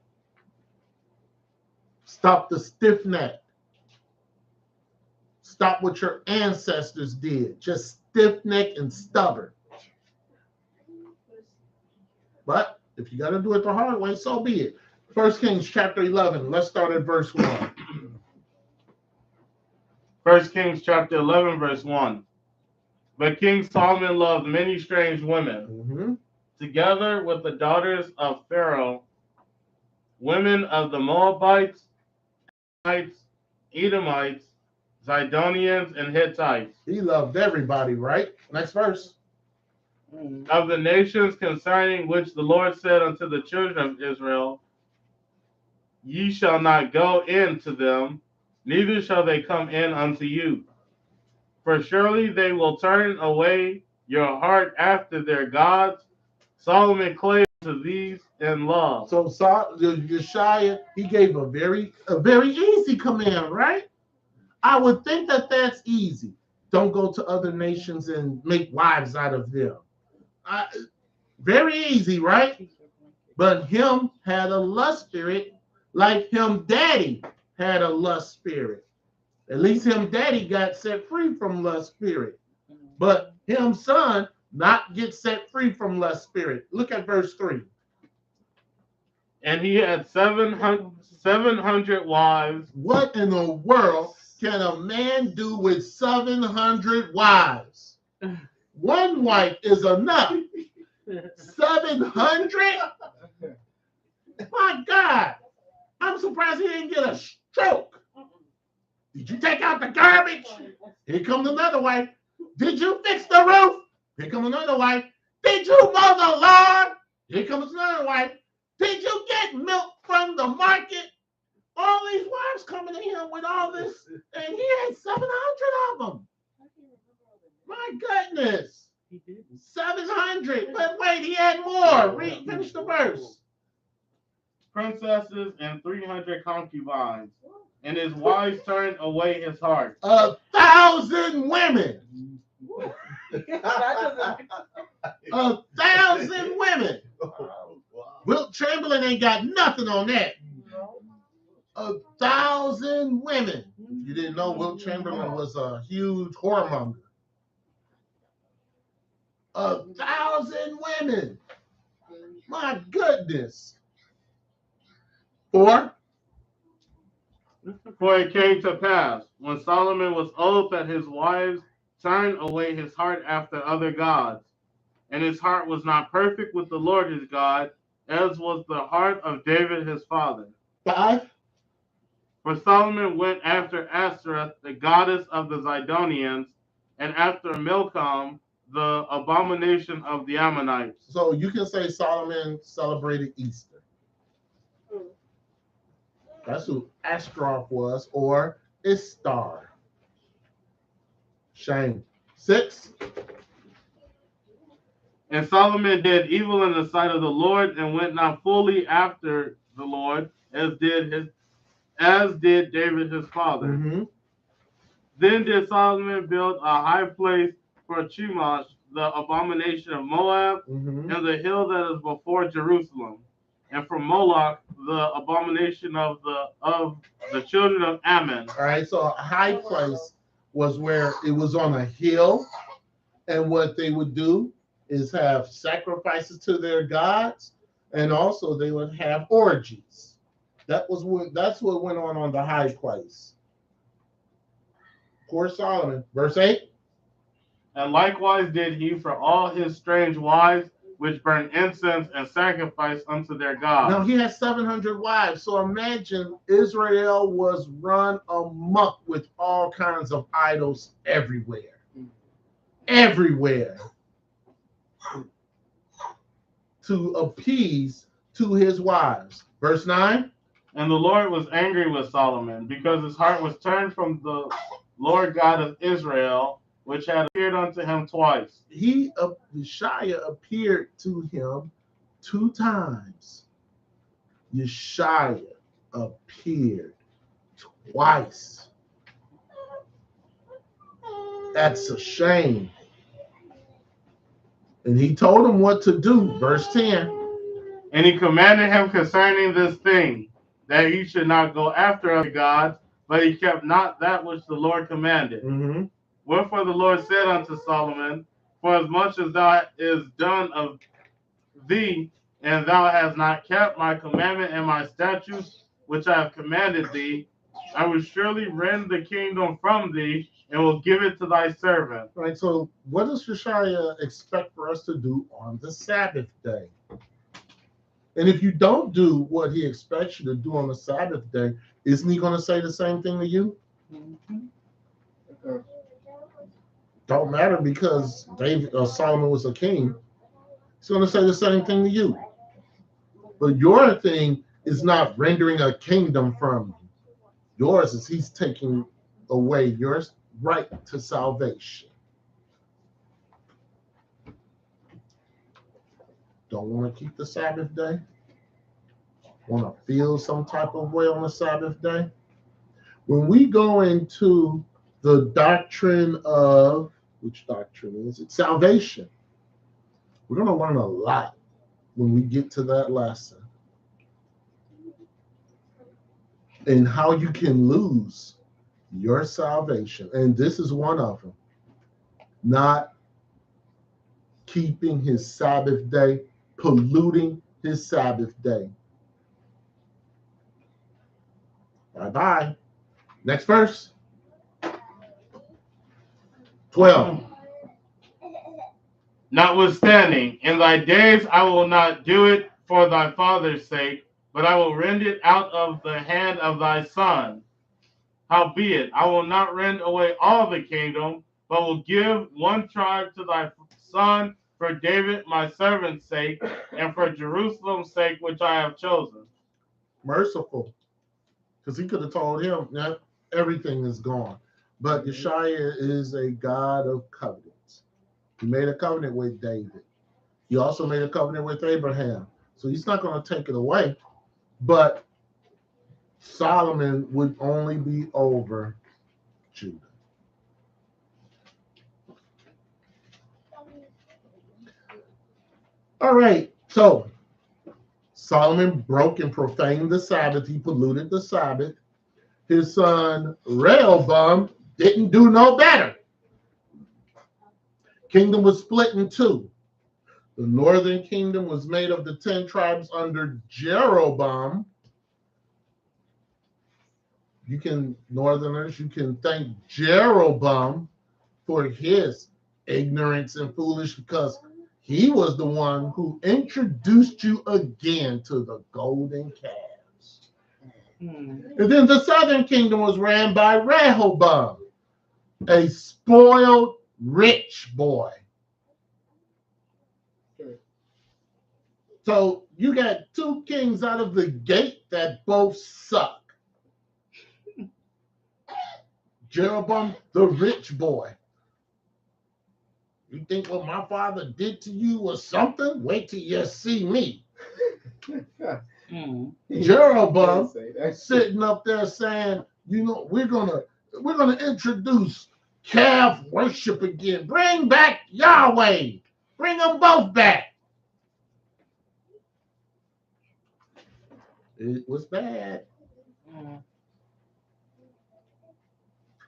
Stop the stiff neck. Stop what your ancestors did. Just stiff neck and stubborn. But if you got to do it the hard way, so be it. 1 Kings chapter 11. Let's start at verse 1. 1 Kings chapter 11, verse 1. But King Solomon loved many strange women, together with the daughters of Pharaoh, women of the Moabites, Edomites, Zidonians, and Hittites. He loved everybody, right? Next verse. Of the nations concerning which the Lord said unto the children of Israel, Ye shall not go in to them, neither shall they come in unto you. For surely they will turn away your heart after their gods. Solomon clave to these in love. So Yeshua, he gave a very easy command, right? I would think that that's easy. Don't go to other nations and make wives out of them. Very easy, right? But him had a lust spirit like him daddy had a lust spirit. At least him daddy got set free from lust spirit. But him son not get set free from lust spirit. Look at verse 3. And he had 700 wives. What in the world can a man do with 700 wives? One wife is enough. 700? My God. I'm surprised he didn't get a stroke. Did you take out the garbage? Here comes another wife. Did you fix the roof? Here comes another wife. Did you mow the lawn? Here comes another wife. Did you get milk from the market? All these wives coming to him with all this, and he had 700 of them. My goodness. 700. But wait, he had more. Finish the verse. Princesses and 300 concubines. And his wives turned away his heart. 1,000 women. 1,000 women. Wilt Chamberlain ain't got nothing on that. 1,000 women. If you didn't know, Wilt Chamberlain was a huge whoremonger. 1,000 women. My goodness. 4. For it came to pass, when Solomon was old, that his wives turned away his heart after other gods, and his heart was not perfect with the Lord his God, as was the heart of David his father. 5. For Solomon went after Ashtoreth, the goddess of the Zidonians, and after Milcom, the abomination of the Ammonites. So you can say Solomon celebrated Easter. That's who Ashtaroth was, or Ishtar. Shame. 6. And Solomon did evil in the sight of the Lord, and went not fully after the Lord, as did David his father. Mm-hmm. Then did Solomon build a high place for Chemosh, the abomination of Moab, Mm-hmm. and the hill that is before Jerusalem, and for Moloch, the abomination of the children of Ammon. All right, so a high place was where it was on a hill, and what they would do is have sacrifices to their gods, and also they would have orgies. That's what went on the high place. Poor Solomon. Verse 8. And likewise did he for all his strange wives, which burn incense and sacrifice unto their gods. Now he had 700 wives. So imagine Israel was run amok with all kinds of idols everywhere. Everywhere. To appease to his wives. Verse 9. And the Lord was angry with Solomon, because his heart was turned from the Lord God of Israel, which had appeared unto him twice. Yeshua appeared to him 2 times. Yeshua appeared twice. That's a shame. And he told him what to do. Verse 10. And he commanded him concerning this thing, that he should not go after other gods, but he kept not that which the Lord commanded. Mm-hmm. Wherefore the Lord said unto Solomon, for as much as thou is done of thee, and thou hast not kept my commandment and my statutes, which I have commanded thee, I will surely rend the kingdom from thee, and will give it to thy servant. All right, so what does Yeshua expect for us to do on the Sabbath day? And if you don't do what he expects you to do on the Sabbath day, isn't he going to say the same thing to you? Mm-hmm. Don't matter, because Solomon was a king. He's going to say the same thing to you. But your thing is not rendering a kingdom from you. Yours is he's taking away your right to salvation. Don't want to keep the Sabbath day? Want to feel some type of way on the Sabbath day? When we go into the doctrine of, which doctrine is it? Salvation. We're going to learn a lot when we get to that lesson. And how you can lose your salvation. And this is one of them. Not keeping his Sabbath day, polluting his Sabbath day. Bye-bye. Next verse. 12. Notwithstanding, in thy days I will not do it for thy father's sake, but I will rend it out of the hand of thy son. Howbeit, I will not rend away all the kingdom, but will give one tribe to thy son for David my servant's sake, and for Jerusalem's sake which I have chosen. Merciful. Because he could have told him, now everything is gone. But Yeshua is a God of covenants. He made a covenant with David. He also made a covenant with Abraham. So he's not going to take it away. But Solomon would only be over Judah. All right. So Solomon broke and profaned the Sabbath. He polluted the Sabbath. His son Rehoboam didn't do no better. Kingdom was split in two. The northern kingdom was made of the 10 tribes under Jeroboam. Northerners, you can thank Jeroboam for his ignorance and foolish, because he was the one who introduced you again to the golden calves. And then the southern kingdom was ran by Rehoboam, a spoiled rich boy. So you got two kings out of the gate that both suck. Jeroboam, the rich boy. You think what my father did to you was something? Wait till you see me. Jeroboam sitting up there saying, we're gonna introduce calf worship again. Bring back Yahweh. Bring them both back. It was bad.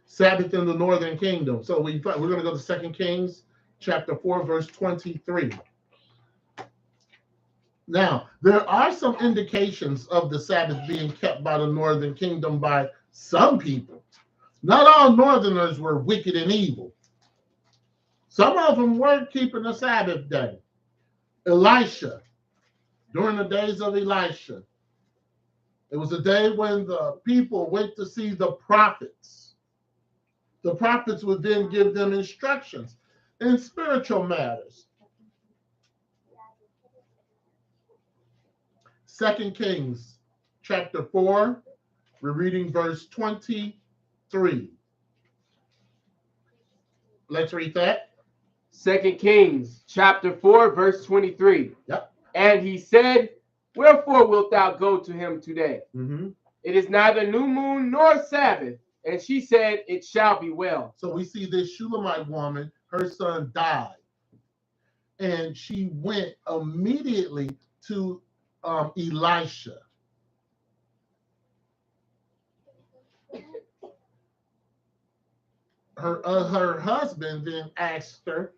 Sabbath in the northern kingdom. So we're going to go to 2 Kings chapter 4, verse 23. Now, there are some indications of the Sabbath being kept by the northern kingdom by some people. Not all northerners were wicked and evil. Some of them were keeping the Sabbath day. Elisha, during the days of Elisha, it was a day when the people went to see the prophets. The prophets would then give them instructions in spiritual matters. 2 Kings chapter 4, we're reading verse 23. Let's read that. 2 Kings chapter 4, verse 23. Yep. And he said, wherefore wilt thou go to him today? Mm-hmm. It is neither new moon nor Sabbath. And she said, it shall be well. So we see this Shulamite woman, her son died. And she went immediately to Elisha. Her husband then asked her,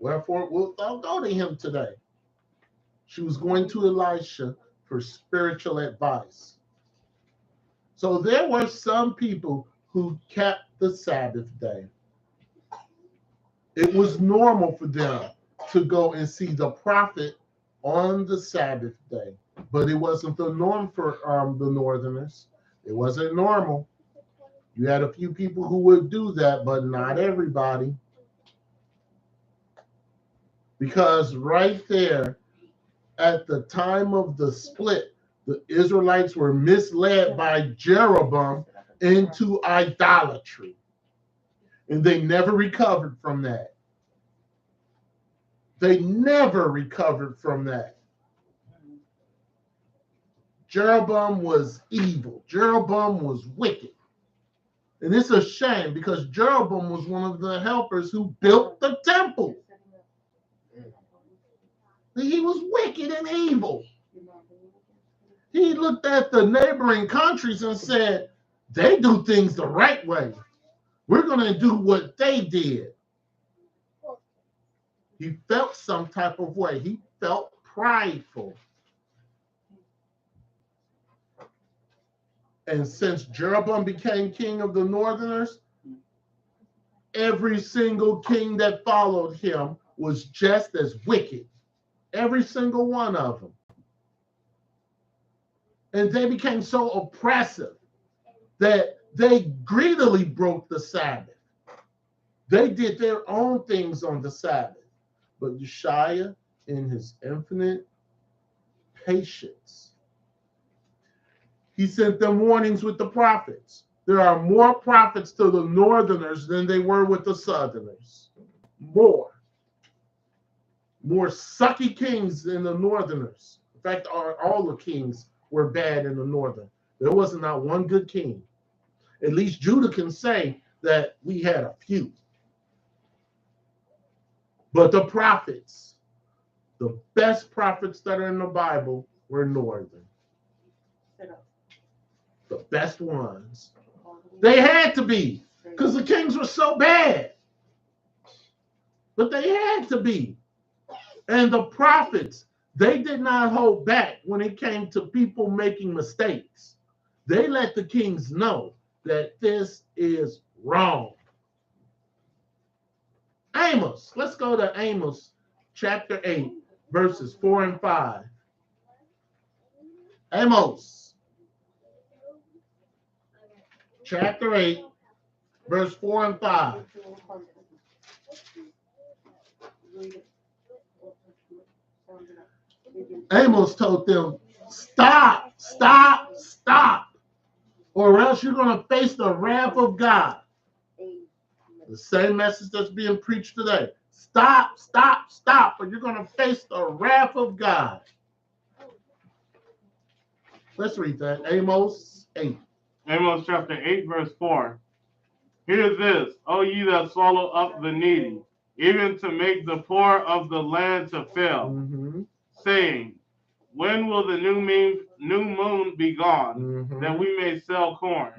wherefore wilt thou go to him today? She was going to Elisha for spiritual advice. So there were some people who kept the Sabbath day. It was normal for them to go and see the prophet on the Sabbath day, but it wasn't the norm for the northerners. It wasn't normal. You had a few people who would do that, but not everybody. Because right there, at the time of the split, the Israelites were misled by Jeroboam into idolatry. And they never recovered from that. They never recovered from that. Jeroboam was evil. Jeroboam was wicked. And it's a shame because Jeroboam was one of the helpers who built the temple. He was wicked and evil. He looked at the neighboring countries and said, they do things the right way. We're going to do what they did. He felt some type of way. He felt prideful. And since Jeroboam became king of the northerners, every single king that followed him was just as wicked. Every single one of them. And they became so oppressive that they greedily broke the Sabbath. They did their own things on the Sabbath. But Yeshua, in his infinite patience, he sent them warnings with the prophets. There are more prophets to the northerners than they were with the southerners. More sucky kings than the northerners. In fact, all the kings were bad in the northern. There wasn't not one good king. At least Judah can say that we had a few. But the prophets, the best prophets that are in the Bible, were northern. The best ones. They had to be, because the kings were so bad. But they had to be. And the prophets, they did not hold back when it came to people making mistakes. They let the kings know that this is wrong. Amos, let's go to Amos chapter 8, verses 4 and 5. Amos chapter 8, verse 4 and 5. Amos told them, stop, stop, stop, or else you're going to face the wrath of God. The same message that's being preached today. Stop, stop, stop, or you're going to face the wrath of God. Let's read that. Amos 8. Amos chapter 8, verse 4. Hear this, O ye that swallow up the needy, even to make the poor of the land to fail, saying, when will the new moon be gone, that we may sell corn,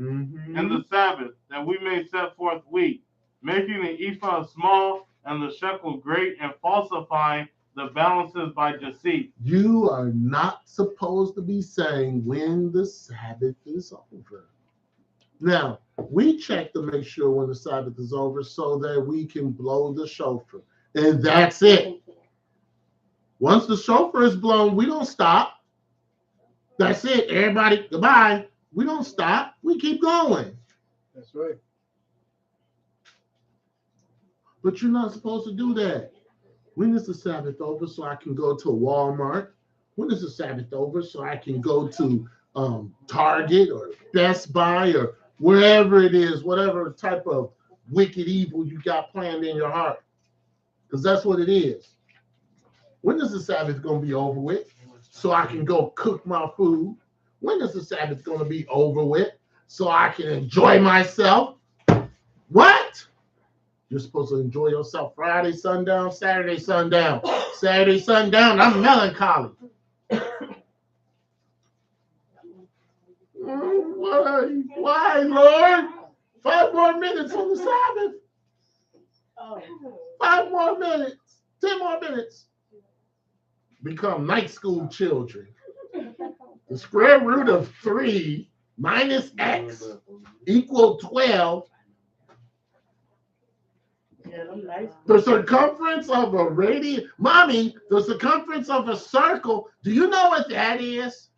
and the Sabbath, that we may set forth wheat, making the ephah small and the shekel great, and falsifying the balances by deceit. You are not supposed to be saying when the Sabbath is over. Now, we check to make sure when the Sabbath is over so that we can blow the shofar. And that's it. Once the shofar is blown, we don't stop. That's it. Everybody, goodbye. We don't stop. We keep going. That's right. But you're not supposed to do that. When is the Sabbath over so I can go to Walmart? When is the Sabbath over so I can go to Target or Best Buy or wherever it is, whatever type of wicked evil you got planned in your heart? Because that's what it is. When is the Sabbath going to be over with so I can go cook my food? When is the Sabbath going to be over with so I can enjoy myself? What? You're supposed to enjoy yourself Friday sundown, Saturday sundown. Saturday sundown, I'm melancholy. Why, Lord? 5 more minutes on the Sabbath. 5 more minutes. 10 more minutes. Become night school children. The square root of 3 minus x equal 12. The circumference of a radius. Mommy, the circumference of a circle. Do you know what that is?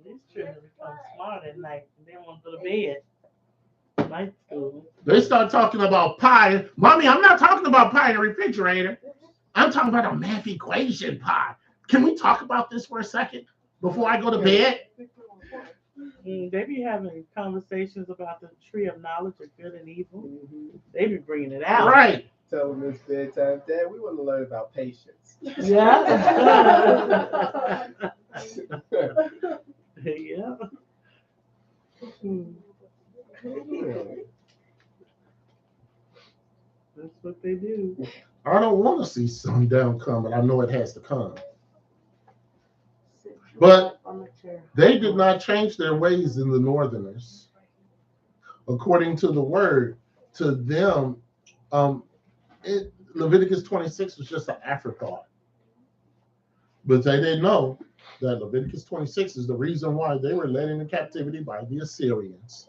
These children become smart at night. They want to go to bed. Night school. They start talking about pi. Mommy, I'm not talking about pi in the refrigerator. I'm talking about a math equation pi. Can we talk about this for a second before I go to bed? They be having conversations about the tree of knowledge of good and evil. They be bringing it out. Right. Tell them it's bedtime. Dad, we want to learn about patience. Yeah. Yeah. That's what they do. I don't want to see sundown come, but I know it has to come. But they did not change their ways in the northerners. According to the word, to them, Leviticus 26 was just an afterthought. But they didn't know that Leviticus 26 is the reason why they were led into captivity by the Assyrians.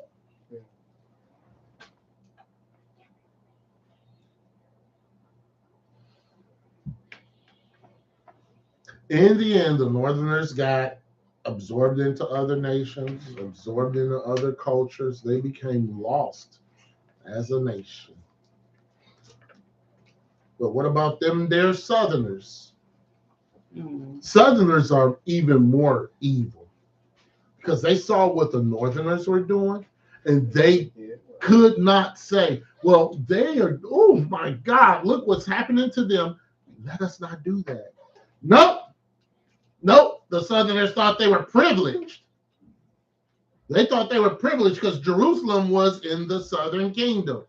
In the end, the Northerners got absorbed into other nations, absorbed into other cultures. They became lost as a nation. But what about them there Southerners? Southerners are even more evil because they saw what the Northerners were doing and they could not say, well, they are, oh my God, look what's happening to them. Let us not do that. Nope. The Southerners thought they were privileged. They thought they were privileged because Jerusalem was in the Southern Kingdom.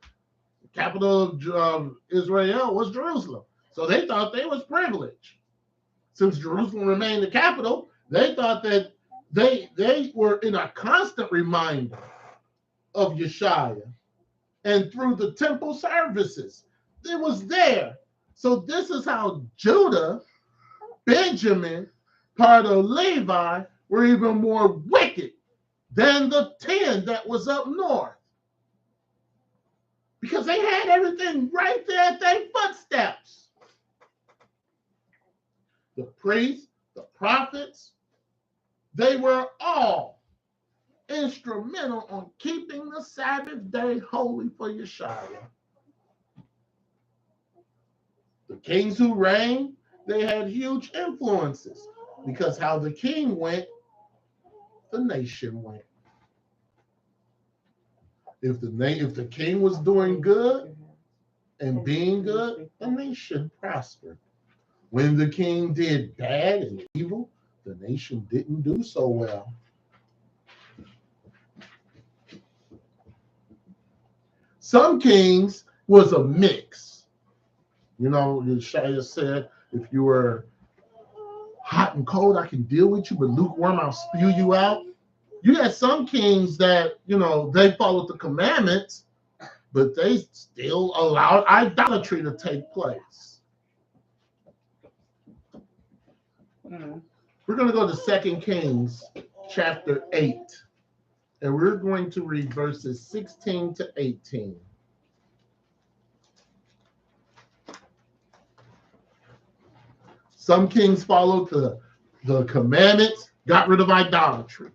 The capital of Israel was Jerusalem. So they thought they was privileged. Since Jerusalem remained the capital, they thought that they were in a constant reminder of Yeshua. And through the temple services, it was there. So this is how Judah, Benjamin, part of Levi were even more wicked than the 10 that was up north. Because they had everything right there at their footsteps. The priests, the prophets, they were all instrumental on keeping the Sabbath day holy for Yeshua. The kings who reigned, they had huge influences because how the king went, the nation went. If the king was doing good and being good, the nation prospered. When the king did bad and evil, the nation didn't do so well. Some kings was a mix. You know, Yeshua said, if you were hot and cold, I can deal with you, but lukewarm, I'll spew you out. You had some kings that, you know, they followed the commandments, but they still allowed idolatry to take place. We're going to go to 2 Kings chapter 8, and we're going to read verses 16 to 18. Some kings followed the commandments, got rid of idolatry.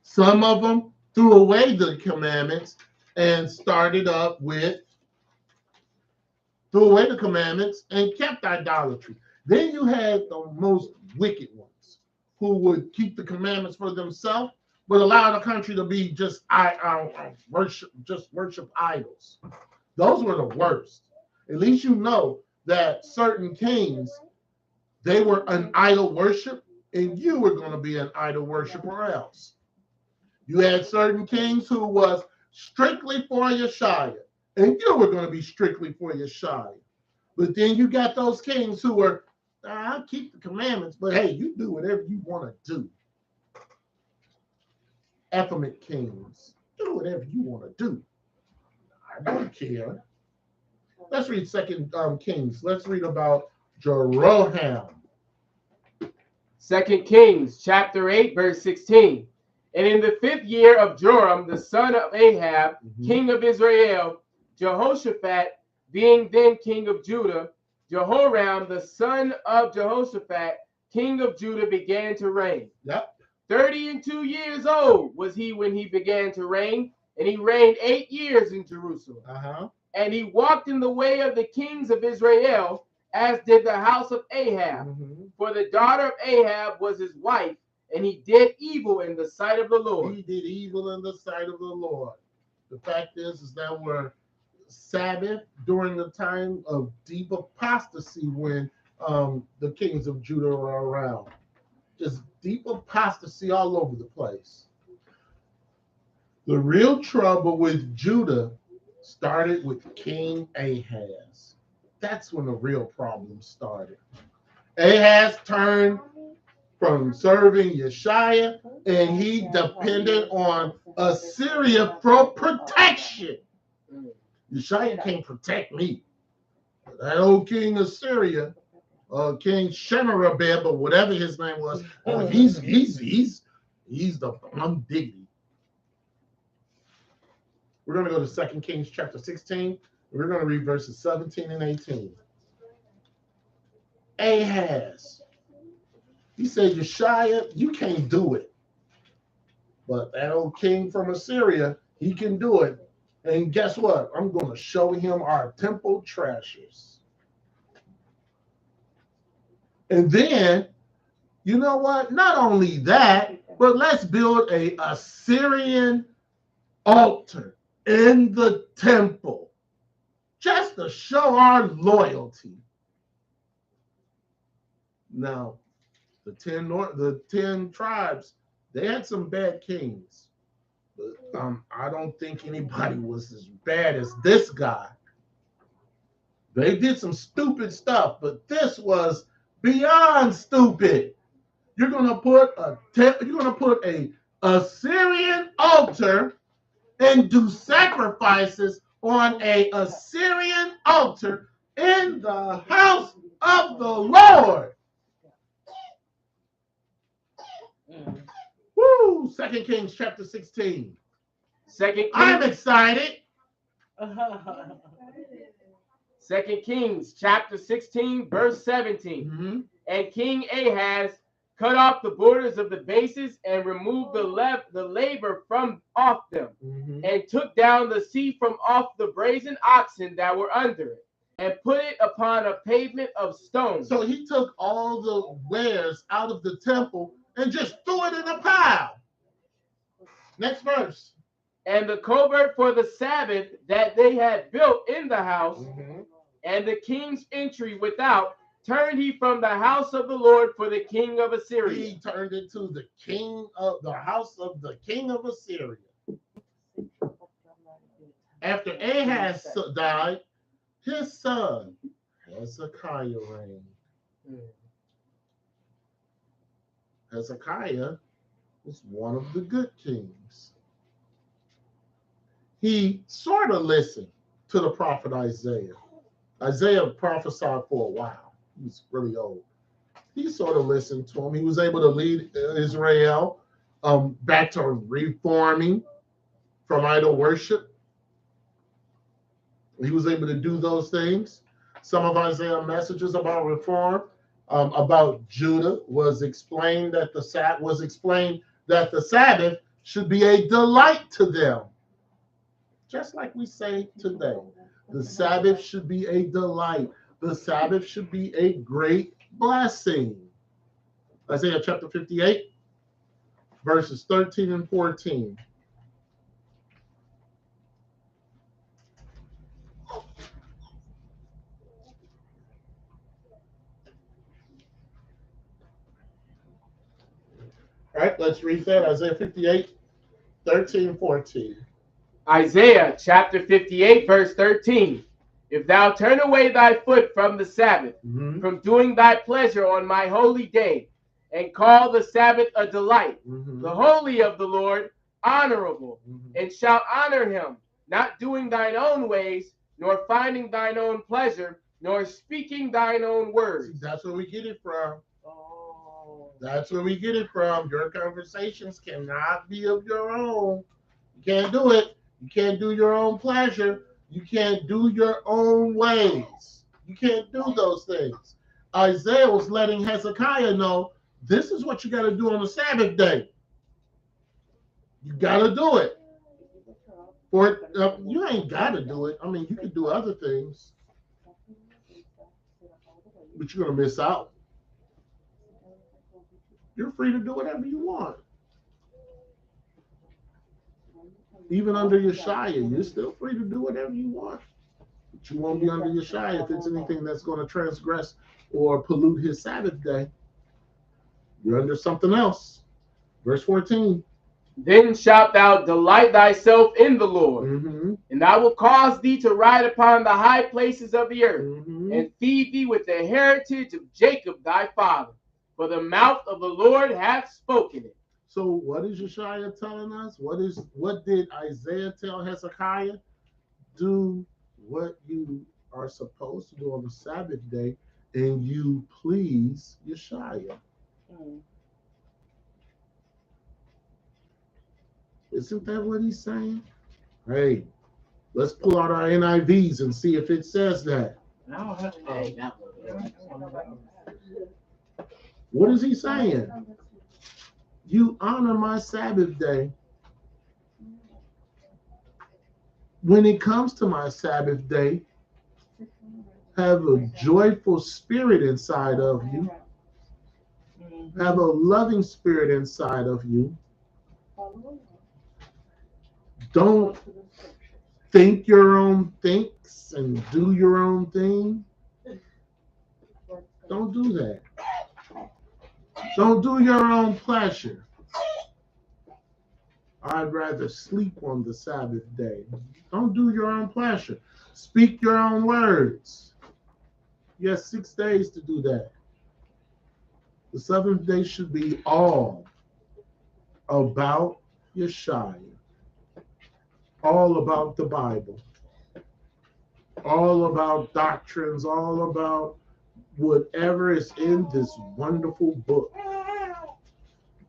Some of them threw away the commandments and threw away the commandments and kept idolatry. Then you had the most wicked ones who would keep the commandments for themselves, but allow the country to be just worship idols. Those were the worst. At least you know that certain kings, they were an idol worship, and you were going to be an idol worshiper else. You had certain kings who was strictly for Yeshua, and you were going to be strictly for Yeshua. But then you got those kings who were, I'll keep the commandments, but hey, you do whatever you want to do. Ephraimite kings, do whatever you want to do. I don't care. Let's read 2 Kings. Let's read about Jeroham. 2 Kings chapter 8, verse 16. And in the 5th year of Joram, the son of Ahab, king of Israel, Jehoshaphat, being then king of Judah, Jehoram, the son of Jehoshaphat, king of Judah, began to reign. 32 years old was he when he began to reign, and he reigned 8 years in Jerusalem. And he walked in the way of the kings of Israel, as did the house of Ahab. For the daughter of Ahab was his wife, and he did evil in the sight of the Lord. He did evil in the sight of the Lord. The fact is that we're Sabbath during the time of deep apostasy when the kings of Judah were around. Just deep apostasy all over the place. The real trouble with Judah started with King Ahaz. That's when the real problem started. Ahaz turned from serving Yeshua, and he depended on Assyria for protection. Yeshua can't protect me. That old king of Syria, King Shemerabib, or whatever his name was, he's the diggity. We're going to go to 2 Kings chapter 16. We're going to read verses 17 and 18. Ahaz. He said, Yeshua, you can't do it. But that old king from Assyria, he can do it. And guess what? I'm going to show him our temple treasures. And then, you know what? Not only that, but let's build a Assyrian altar in the temple just to show our loyalty. Now, the 10 tribes, they had some bad kings. But I don't think anybody was as bad as this guy. They did some stupid stuff, but this was beyond stupid. You're gonna put a Assyrian altar and do sacrifices on a Assyrian altar in the house of the Lord. Woo! 2 Kings chapter 16. I'm excited. 2 Kings chapter 16, verse 17. Mm-hmm. And King Ahaz cut off the borders of the bases and removed the labor from off them, and took down the sea from off the brazen oxen that were under it, and put it upon a pavement of stone. So he took all the wares out of the temple and just threw it in a pile. Next verse. And the covert for the Sabbath that they had built in the house, and the king's entry without, turned he from the house of the Lord for the king of Assyria. He turned it to the house of the king of Assyria. After Ahaz died, his son Hezekiah reigned. Hezekiah was one of the good kings. He sort of listened to the prophet Isaiah. Isaiah prophesied for a while. He was really old. He sort of listened to him. He was able to lead Israel back to reforming from idol worship. He was able to do those things. Some of Isaiah's messages about reform, about Judah, was explained that the Sabbath should be a delight to them. Just like we say today, the Sabbath should be a delight. The Sabbath should be a great blessing. Isaiah chapter 58, verses 13 and 14. All right, let's read that. Isaiah 58, 13 and 14. Isaiah chapter 58, verse 13. If thou turn away thy foot from the Sabbath, from doing thy pleasure on my holy day, and call the Sabbath a delight, the holy of the Lord honorable, and shalt honor him, not doing thine own ways, nor finding thine own pleasure, nor speaking thine own words. See, that's where we get it from. That's where we get it from. Your conversations cannot be of your own. You can't do it. You can't do your own pleasure. You can't do your own ways. You can't do those things. Isaiah was letting Hezekiah know, this is what you got to do on the Sabbath day. You got to do it. Or you ain't got to do it. I mean, you can do other things, but you're going to miss out. You're free to do whatever you want. Even under Yeshua, you're still free to do whatever you want. But you won't be under Yeshua if it's anything that's going to transgress or pollute his Sabbath day. You're under something else. Verse 14. Then shalt thou delight thyself in the Lord, and I will cause thee to ride upon the high places of the earth, and feed thee with the heritage of Jacob thy father. For the mouth of the Lord hath spoken it. So what is Yeshua telling us? What did Isaiah tell Hezekiah? Do what you are supposed to do on the Sabbath day, and you please Yeshua. Isn't that what he's saying? Hey, let's pull out our NIVs and see if it says that. What is he saying? You honor my Sabbath day. When it comes to my Sabbath day, have a joyful spirit inside of you. Have a loving spirit inside of you. Don't think your own thinks and do your own thing. Don't do that. Don't do your own pleasure. I'd rather sleep on the Sabbath day. Don't do your own pleasure. Speak your own words. You have 6 days to do that. The seventh day should be all about Yeshua, all about the Bible, all about doctrines, all about whatever is in this wonderful book.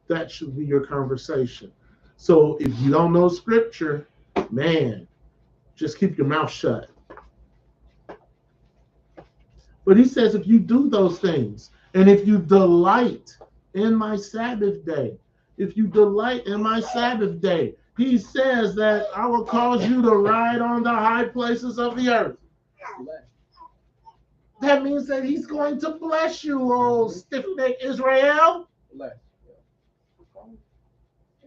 That should be your conversation. So if you don't know scripture, man, just keep your mouth shut. But he says if you do those things, and if you delight in my Sabbath day, if you delight in my Sabbath day, he says that I will cause you to ride on the high places of the earth. That means that he's going to bless you, old stiff-necked Israel.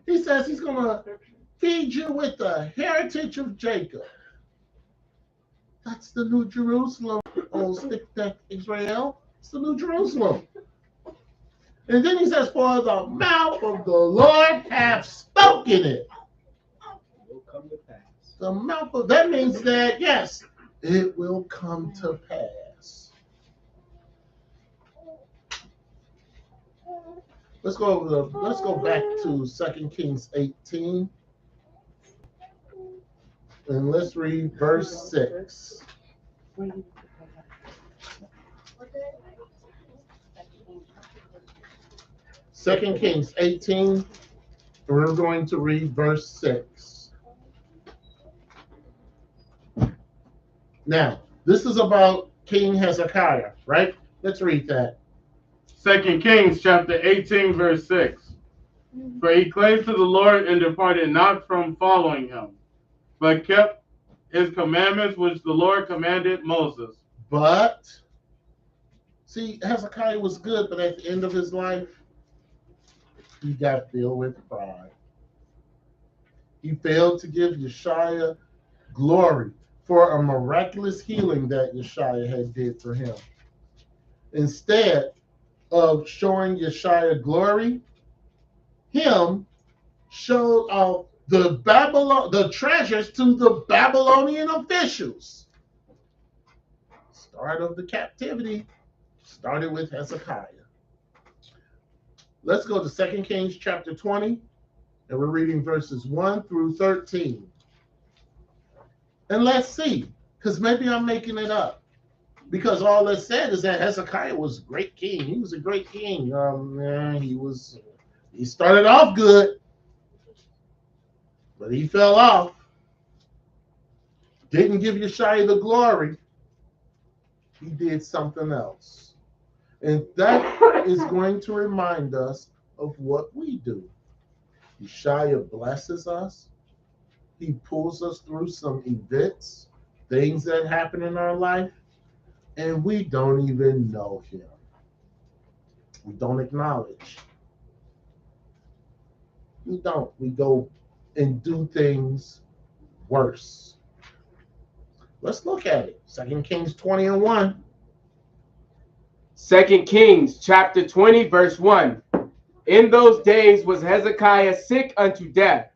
He says he's going to feed you with the heritage of Jacob. That's the New Jerusalem, old stiff-necked Israel. It's the New Jerusalem. And then he says, for the mouth of the Lord hath spoken it. Will come to pass. The mouth of, that means that, yes, it will come to pass. Let's go back to 2 Kings 18. And let's read verse 6. Second Kings 18, we're going to read verse 6. Now, this is about King Hezekiah, right? Let's read that. 2 Kings chapter 18, verse 6. For he clave to the Lord and departed not from following him, but kept his commandments which the Lord commanded Moses. But, see, Hezekiah was good, but at the end of his life, he got filled with pride. He failed to give Yeshua glory for a miraculous healing that Yeshua had did for him. Instead of showing Yeshua glory, him showed off the treasures to the Babylonian officials. Start of the captivity started with Hezekiah. Let's go to 2 Kings chapter 20, and we're reading verses 1 through 13. And let's see, because maybe I'm making it up. Because all it said is that Hezekiah was a great king. He was a great king. He started off good, but he fell off. Didn't give Yeshua the glory. He did something else. And that is going to remind us of what we do. Yeshua blesses us. He pulls us through some events, things that happen in our life, and we don't even know him. We don't acknowledge. We don't. We go and do things worse. Let's look at it. 2 Kings 20 and 1. 2 Kings chapter 20, verse 1. In those days was Hezekiah sick unto death.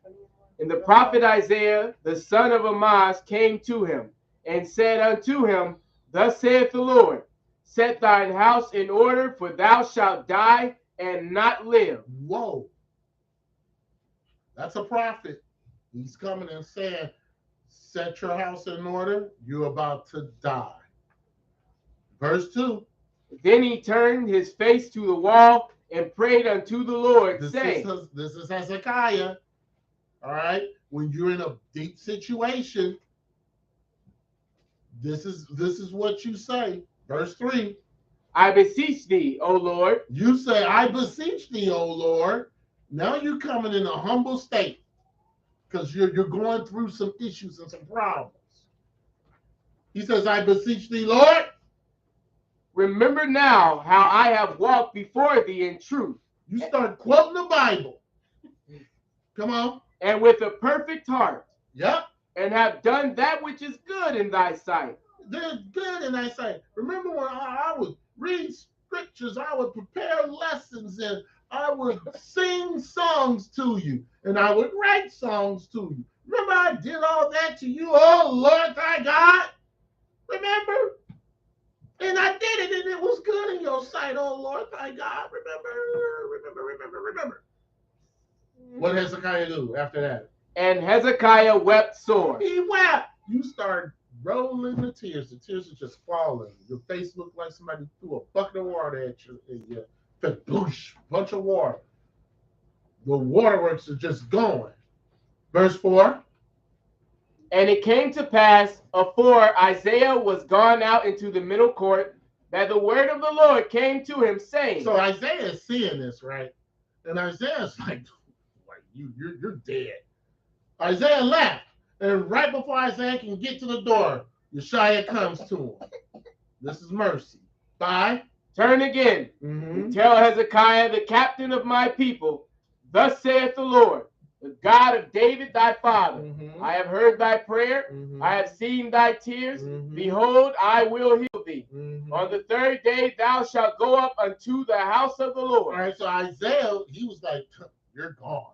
And the prophet Isaiah, the son of Amoz, came to him and said unto him, Thus saith the Lord, set thine house in order, for thou shalt die and not live. Whoa. That's a prophet. He's coming and saying, set your house in order. You're about to die. Verse 2. Then he turned his face to the wall and prayed unto the Lord, This saying, is Hezekiah. All right. When you're in a deep situation, this is what you say. Verse 3. I beseech thee, O Lord. You say, I beseech thee, O Lord. Now you're coming in a humble state because you're going through some issues and some problems. He says, I beseech thee, Lord. Remember now how I have walked before thee in truth. You start quoting the Bible. Come on. And with a perfect heart. Yep. And have done that which is good in thy sight. They're good in thy sight. Remember when I would read scriptures, I would prepare lessons, and I would sing songs to you, and I would write songs to you. Remember I did all that to you, oh Lord thy God? Remember? And I did it, and it was good in your sight, oh Lord thy God. Remember. What did Hezekiah do after that? And Hezekiah wept sore. He wept. You start rolling the tears. The tears are just falling. Your face looked like somebody threw a bucket of water at you. And you felt boosh, bunch of water. The waterworks are just going. Verse 4. And it came to pass, afore Isaiah was gone out into the middle court, that the word of the Lord came to him, saying. So Isaiah is seeing this, right? And Isaiah's like you're dead. Isaiah left. And right before Isaiah can get to the door, Yeshua comes to him. This is mercy. 5. Turn again. Tell Hezekiah, the captain of my people, thus saith the Lord, the God of David thy father, I have heard thy prayer, I have seen thy tears. Behold, I will heal thee. On the third day thou shalt go up unto the house of the Lord. All right, so Isaiah, he was like, you're gone.